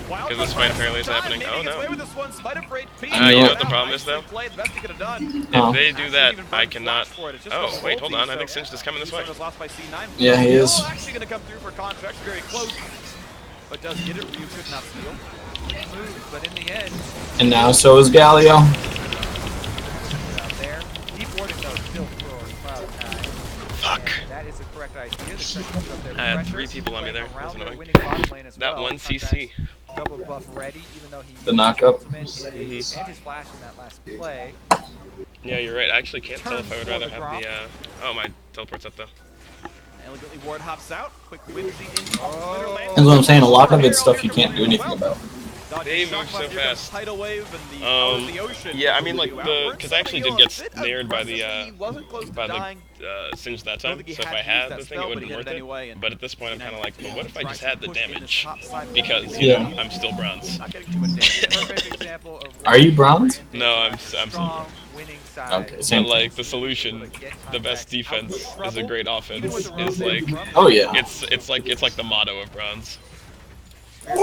Speaker 3: Because this fight apparently is happening. Oh no.
Speaker 4: I
Speaker 3: You
Speaker 4: knew
Speaker 3: know
Speaker 4: it.
Speaker 3: what the problem is though? If they do that, I cannot. Oh, wait, hold on. I think Singed is coming this way.
Speaker 4: Yeah, he is.
Speaker 5: Actually going to come through for contracts, very close. But does get it. Ryu could not steal.
Speaker 6: Moves, but in the end,
Speaker 4: And now so is Galio.
Speaker 6: out there. Deep warding though, still throwing Cloud time.
Speaker 3: Fuck.
Speaker 6: And that is the correct idea. The pressure is up there.
Speaker 3: I had
Speaker 6: Pressure
Speaker 3: 3 people on me there.
Speaker 6: around
Speaker 3: That's
Speaker 6: their
Speaker 3: annoying.
Speaker 6: winning bottom lane as
Speaker 3: That
Speaker 6: well.
Speaker 3: one CC.
Speaker 6: Double buff ready, even though he
Speaker 4: The knockup.
Speaker 6: and his flash in that last play.
Speaker 3: Yeah, you're right. I actually can't tell if I would rather have the, oh, my teleport's up though.
Speaker 5: Elegantly Ward hops out. Quick whimsy in.
Speaker 4: That's what I'm saying. A lot of it's stuff you can't do anything about.
Speaker 3: They move so fast.
Speaker 5: Tidal wave and the ocean.
Speaker 3: Yeah, I mean, like, because I actually did get snared by the, Singed that time, so if I had the thing, it would have been worth it. But at this point, I'm kind of like, well, what if I just had the damage? Because, you know, I'm still bronze.
Speaker 6: Perfect example of
Speaker 4: Are you bronze?
Speaker 3: No, I'm silver.
Speaker 6: strong winning side.
Speaker 4: Okay,
Speaker 3: But,
Speaker 4: same.
Speaker 3: like, the solution, the best defense is a great offense, is, like,
Speaker 4: Oh yeah,
Speaker 3: it's like the motto of bronze.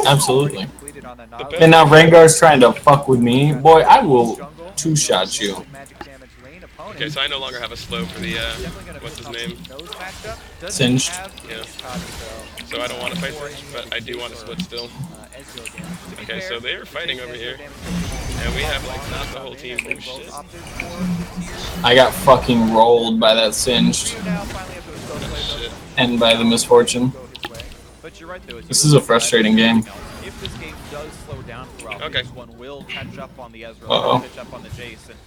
Speaker 4: absolutely.
Speaker 6: Completed on the
Speaker 4: And now Rengar's trying to fuck with me. Boy, I will two-shot you.
Speaker 6: magic damage lane opponent.
Speaker 3: Okay, so I no longer have a slow for the, what's his name?
Speaker 6: Nose matchup. Doesn't
Speaker 4: Singed.
Speaker 6: have
Speaker 3: Yeah.
Speaker 6: Mikado,
Speaker 3: So I don't want to fight Singed, but I do want to split still.
Speaker 6: Ezreal damage. To be
Speaker 3: Okay,
Speaker 6: fair,
Speaker 3: so they are fighting over
Speaker 6: Ezreal
Speaker 3: here.
Speaker 6: damage
Speaker 3: And we have, like, not the whole team. Oh,
Speaker 6: both
Speaker 3: shit.
Speaker 6: opted for tiers.
Speaker 4: I got fucking rolled by that Singed.
Speaker 6: You now finally have those both plays
Speaker 3: Shit.
Speaker 4: And by the misfortune.
Speaker 6: go his way.
Speaker 5: But you're right though.
Speaker 4: This is a frustrating game.
Speaker 5: If this game does slow down for Alpha,
Speaker 3: Okay.
Speaker 5: this one will catch up on the Ezreal,
Speaker 4: Uh-oh.
Speaker 5: catch up on the Jace, and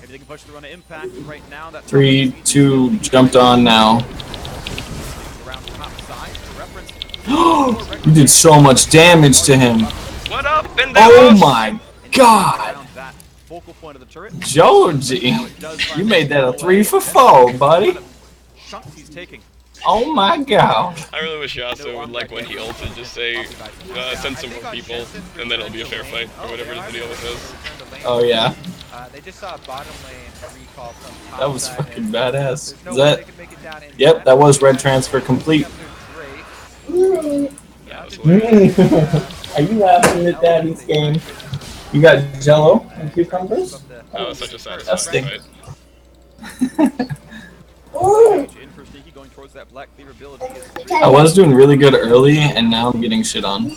Speaker 5: if they can push through on an impact right now, that
Speaker 4: 3, 2, jumped on now.
Speaker 5: around top side. For reference,
Speaker 4: You did so much damage to him.
Speaker 3: What up,
Speaker 4: Oh
Speaker 3: Benderos?
Speaker 4: my god.
Speaker 5: around that focal point of the turret.
Speaker 4: Joji, you made that a 3 for 4, buddy.
Speaker 5: Chunks he's taking.
Speaker 4: Oh my god.
Speaker 3: I really wish Yasuo would, like, when he ulted, just say, send some more people, and then it'll be a fair fight, or whatever the deal with is.
Speaker 4: Oh yeah,
Speaker 6: They just saw a bottom lane recall from top
Speaker 4: that was
Speaker 6: side,
Speaker 4: fucking
Speaker 6: and
Speaker 4: badass.
Speaker 6: there's
Speaker 4: Is
Speaker 6: no way they
Speaker 4: that?
Speaker 6: could make it down in
Speaker 4: Yep, that was red transfer complete.
Speaker 3: That was hilarious.
Speaker 4: Are you laughing at Daddy's game? You got Jello and cucumbers?
Speaker 3: That was such a
Speaker 4: Disgusting.
Speaker 3: satisfying fight.
Speaker 5: In for Sneaky going towards that Black Cleaver ability.
Speaker 4: I was doing really good early, and now I'm getting shit on.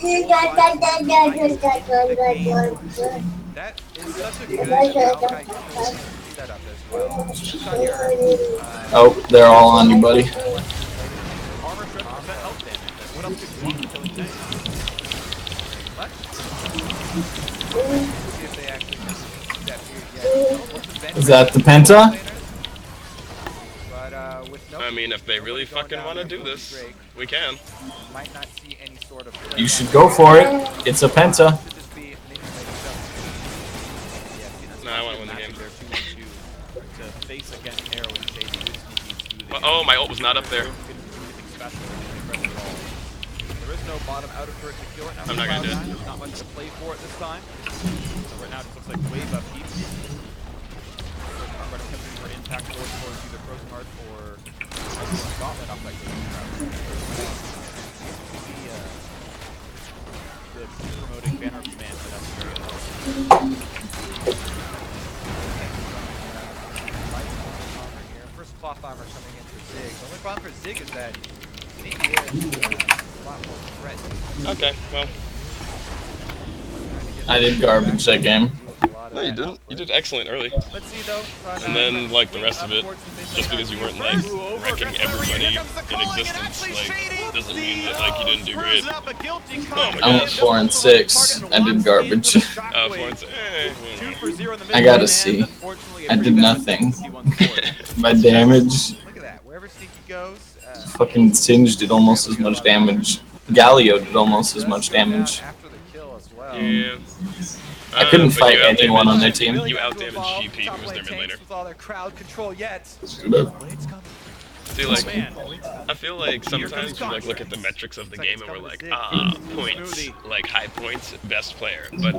Speaker 6: That is such a good Maokai setup as well. Just on your,
Speaker 4: Oh, they're all on you, buddy.
Speaker 5: Armor strip, percent health damage. What else could you want to kill it?
Speaker 6: see if they actually can see that here yet. What's the bench
Speaker 4: Is that the Penta?
Speaker 6: But with no
Speaker 3: I mean, if they really fucking want to do this, we can.
Speaker 6: might not see any sort of
Speaker 4: You should go for it. It's a Penta.
Speaker 6: should just be
Speaker 3: No, I want to win the game.
Speaker 5: To face against Arrow and Shady with Sneaky smoothing.
Speaker 3: Oh, my ult was not up there.
Speaker 5: There is no bottom outer turret to kill it. Now
Speaker 3: I'm not gonna do it.
Speaker 5: There's not much to play for it this time. So right now it just looks like wave upkeep. Armor attempting for impact towards either Frozen Heart or Gauntlet up like the promoting banner of command, but that's very helpful.
Speaker 6: First cloth armor coming in for Zig. The only problem for Zig is that Sneaky is a lot more threatening.
Speaker 3: Okay, well.
Speaker 4: I did garbage that game.
Speaker 3: No, you didn't. You did excellent early.
Speaker 6: Let's see though.
Speaker 3: And then, like, the rest of it, just because you weren't, like, wrecking everybody in existence, like, doesn't mean that like you didn't do great. Oh my
Speaker 4: I went
Speaker 3: gosh.
Speaker 4: 4 and 6. I did garbage.
Speaker 3: 4 and 6.
Speaker 4: I got a C. I did nothing. My damage,
Speaker 6: Look at that. Wherever Sneaky goes,
Speaker 4: fucking Singe did almost as much damage. Galio did almost as much damage.
Speaker 6: after the kill as well.
Speaker 3: Yeah.
Speaker 4: I couldn't
Speaker 3: But
Speaker 4: fight
Speaker 3: you
Speaker 4: anyone on their
Speaker 3: outdamaged-
Speaker 4: team.
Speaker 3: You outdamaged GP, who was their mid laner.
Speaker 6: With all their crowd control yet.
Speaker 3: See, like, I feel like sometimes we like look at the metrics of the game and we're like, points, like high points, best player. But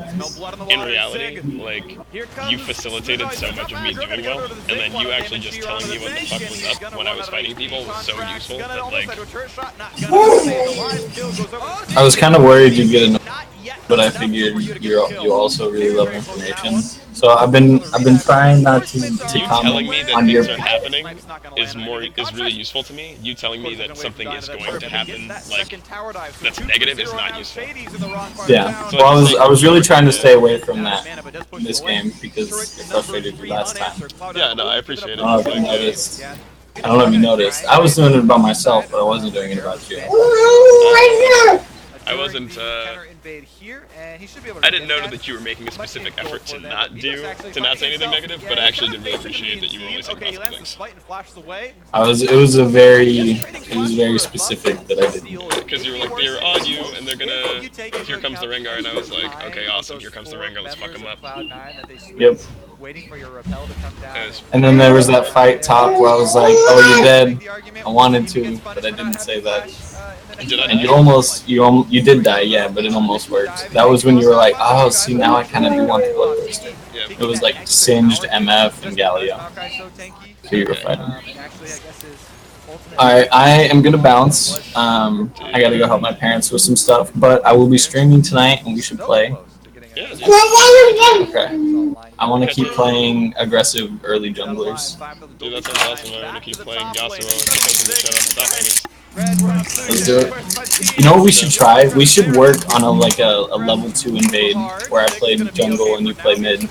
Speaker 3: in reality, like, you facilitated so much of me doing well, and then you actually just telling me what the fuck was up when I was fighting people was so useful that like.
Speaker 4: I was kind of worried you'd get annoyed, but I figured you also really love information. So I've been trying not to
Speaker 3: You telling
Speaker 4: comment
Speaker 3: me that
Speaker 4: on your.
Speaker 3: things are happening is really useful to me. You telling me that something is going to happen, like that's negative, is not useful.
Speaker 4: Yeah. Well, I was really trying to stay away from that in this game because it frustrated you last time.
Speaker 3: Yeah, no, I appreciate it.
Speaker 4: I don't know if you noticed. I don't know if you noticed. I was doing it about myself, but I wasn't doing it about you.
Speaker 3: I wasn't. I didn't know that you were making a specific effort to not say anything negative, but I actually did really appreciate that you were only saying positive things.
Speaker 4: It was very specific that I didn't.
Speaker 3: Because you were like, they're on you, and they're gonna. Here comes the Rengar, and I was like, okay, awesome. Here comes the Rengar. Let's fuck him up.
Speaker 4: Yep.
Speaker 6: Waiting for your rappel to come down.
Speaker 4: And then there was that fight talk where I was like, "Oh, you're dead." I wanted to, but I didn't say that.
Speaker 3: Did I
Speaker 4: And
Speaker 3: die?
Speaker 4: you did die, yeah, but it almost worked. That was when you were like, "Oh, see, now I kind of do want the bloodthirster."
Speaker 3: Yeah.
Speaker 4: It was like Singed, MF, and Galio. So you were fighting. Alright, I am gonna bounce. I gotta go help my parents with some stuff, but I will be streaming tonight, and we should play.
Speaker 3: Yeah, dude.
Speaker 4: Okay. I want to keep playing aggressive early junglers.
Speaker 3: Dude, that sounds awesome. I'm gonna keep playing Yasuo and keep taking the shit out of top laners.
Speaker 4: Let's do it. You know what we should try? We should work on a level 2 invade where I play jungle and you play mid,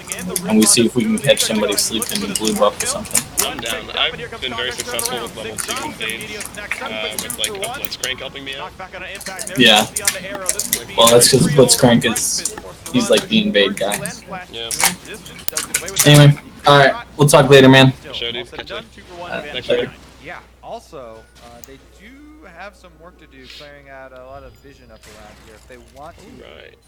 Speaker 4: and we see if we can catch somebody sleeping in blue buff or something.
Speaker 3: I'm down. I've been very successful with level 2 invades, with like a Blitzcrank helping me out.
Speaker 4: Yeah. Well, that's because Blitzcrank he's like the invade guy.
Speaker 3: Yeah.
Speaker 4: Anyway, alright, we'll talk later, man.
Speaker 3: Show, dude. Catch you. Thanks,
Speaker 4: Later.
Speaker 3: man.
Speaker 6: Yeah. Also, they do have some work to do clearing out a lot of vision up around here. If they want to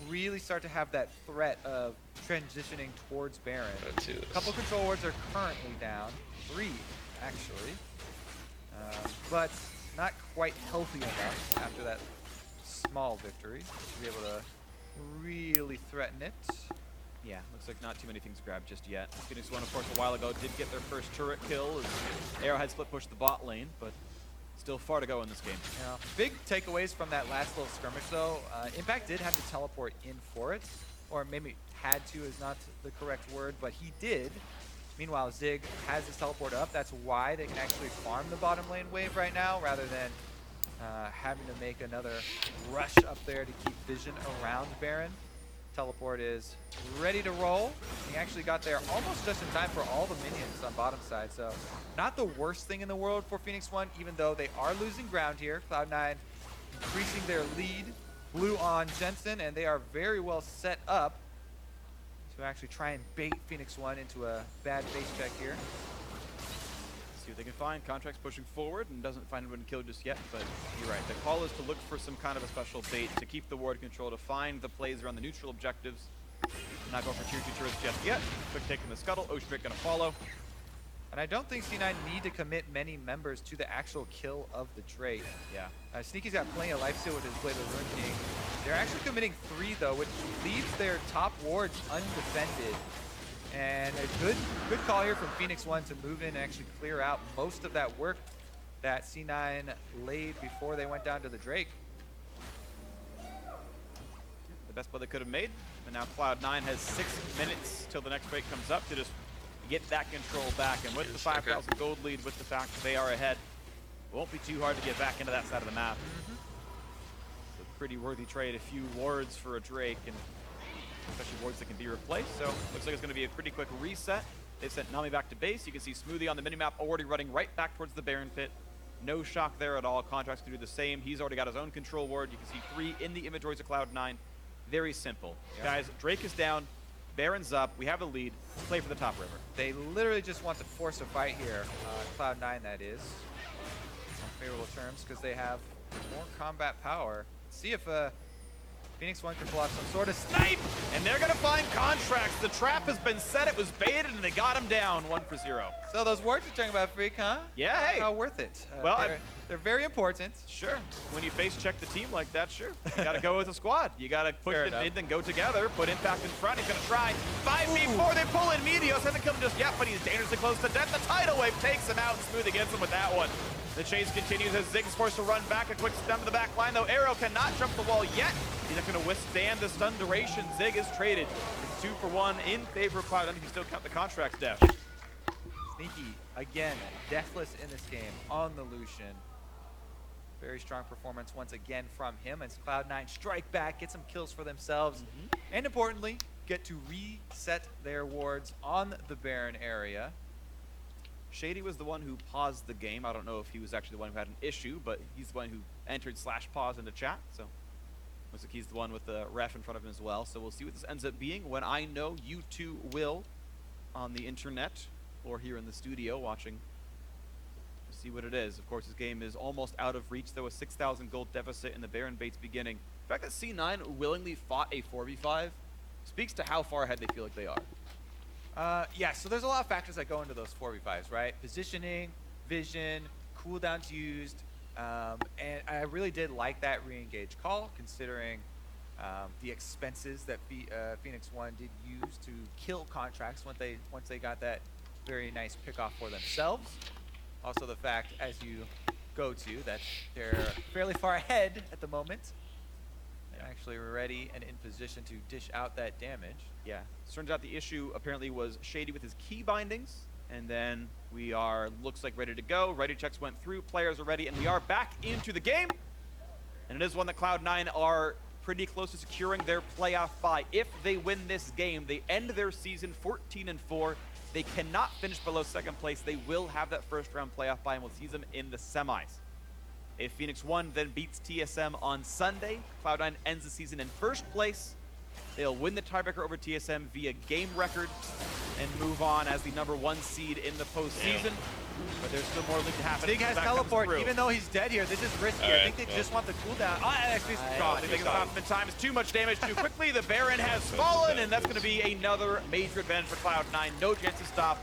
Speaker 6: really start to have that threat of transitioning towards Baron. A couple control wards are currently down. 3, actually. But not quite healthy enough after that small victory to be able to really threaten it.
Speaker 5: Yeah, looks like not too many things grabbed just yet. Phoenix One, of course, a while ago did get their first turret kill as Arrowhead split pushed the bot lane, but still far to go in this game.
Speaker 6: Yeah. Big takeaways from that last little skirmish, though. Impact did have to teleport in for it, or maybe had to is not the correct word, but he did. Meanwhile, Zig has his teleport up. That's why they can actually farm the bottom lane wave right now, rather than having to make another rush up there to keep vision around Baron. Teleport is ready to roll. He actually got there almost just in time for all the minions on bottom side, so not the worst thing in the world for Phoenix One, even though they are losing ground here. Cloud9 increasing their lead. Blue on Jensen, and they are very well set up to actually try and bait Phoenix One into a bad base check here.
Speaker 5: See what they can find. Contract's pushing forward and doesn't find anyone killed just yet, but you're right. The call is to look for some kind of a special bait to keep the ward control, to find the plays around the neutral objectives. Not going for tier 2 turrets just yet. Quick take from the scuttle. Ocean Drake gonna follow.
Speaker 6: And I don't think C9 need to commit many members to the actual kill of the Drake.
Speaker 5: Yeah.
Speaker 6: Sneaky's got plenty of life steal with his Blade of Ruin King. They're actually committing 3 though, which leaves their top wards undefended. And a good call here from Phoenix One to move in and actually clear out most of that work that C9 laid before they went down to the Drake.
Speaker 5: The best play they could have made. And now Cloud9 has 6 minutes till the next break comes up to just get that control back. And with the 5,000 gold lead, with the fact that they are ahead, it won't be too hard to get back into that side of the map. It's a pretty worthy trade. A few wards for a Drake, and especially wards that can be replaced. So looks like it's going to be a pretty quick reset. They've sent Nami back to base. You can see Smoothie on the minimap already running right back towards the Baron pit. No shock there at all. Contracts can do the same. He's already got his own control ward. You can see 3 in the inventories of Cloud9. Very simple. Yeah. Guys, Drake is down. Baron's up. We have the lead. Play for the top river.
Speaker 6: They literally just want to force a fight here. Cloud9, that is. On favorable terms, because they have more combat power. See if Phoenix One can pull off some sort of snipe!
Speaker 5: And they're going to find contracts. The trap has been set. It was baited, and they got him down 1-0.
Speaker 6: So those wards you're talking about, Freak, huh?
Speaker 5: Yeah, hey.
Speaker 6: How worth it?
Speaker 5: Well,
Speaker 6: they're very important.
Speaker 5: Sure. When you face check the team like that, sure. You got to go with a squad. You got to push it in, then go together. Put Impact in front. He's going to try 5v4. They pull in Meteos. Hasn't come just yet, but he's dangerously close to death. The tidal wave takes him out, and Smoothie gets him with that one. The chase continues as Zig's forced to run back. A quick stun to the back line, though. Arrow cannot jump the wall yet. He's not going to withstand the stun duration. Zig is traded. It's 2 for 1 in favor of Cloud. I think you still count the contract dash.
Speaker 6: Sneaky, again, deathless in this game on the Lucian. Very strong performance once again from him as Cloud9 strike back, get some kills for themselves, and importantly, get to reset their wards on the Baron area.
Speaker 5: Shady was the one who paused the game. I don't know if he was actually the one who had an issue, but he's the one who entered /pause into chat. So looks like he's the one with the ref in front of him as well. So we'll see what this ends up being when I know you two will on the internet or here in the studio watching. See what it is. Of course, this game is almost out of reach. There was 6,000 gold deficit in the Baron Bates beginning. The fact that C9 willingly fought a 4v5 speaks to how far ahead they feel like they are.
Speaker 6: Yeah, so there's a lot of factors that go into those 4v5s, right? Positioning, vision, cooldowns used, and I really did like that re-engage call, considering the expenses that Phoenix One did use to kill contracts once they got that very nice pick-off for themselves. Also the fact, as you go to, that they're fairly far ahead at the moment. They're actually ready and in position to dish out that damage.
Speaker 5: Yeah, turns out the issue apparently was Shady with his key bindings, and then we are, looks like, ready to go. Ready checks went through, players are ready, and we are back into the game. And it is one that Cloud9 are pretty close to securing their playoff bye. If they win this game, they end their season 14-4. They cannot finish below second place. They will have that first round playoff bye, and we'll see them in the semis. If Phoenix One then beats TSM on Sunday, Cloud9 ends the season in first place. They'll win the tiebreaker over TSM via game record and move on as the #1 seed in the postseason. But there's still more league to happen.
Speaker 6: Zig has teleport, even though he's dead here. This is risky. I think they just want the cooldown. Oh, actually,
Speaker 5: gone. They think it's off in time. It's too much damage too quickly. The Baron has fallen, and that's going to be another major advantage for Cloud9. No chance to stop.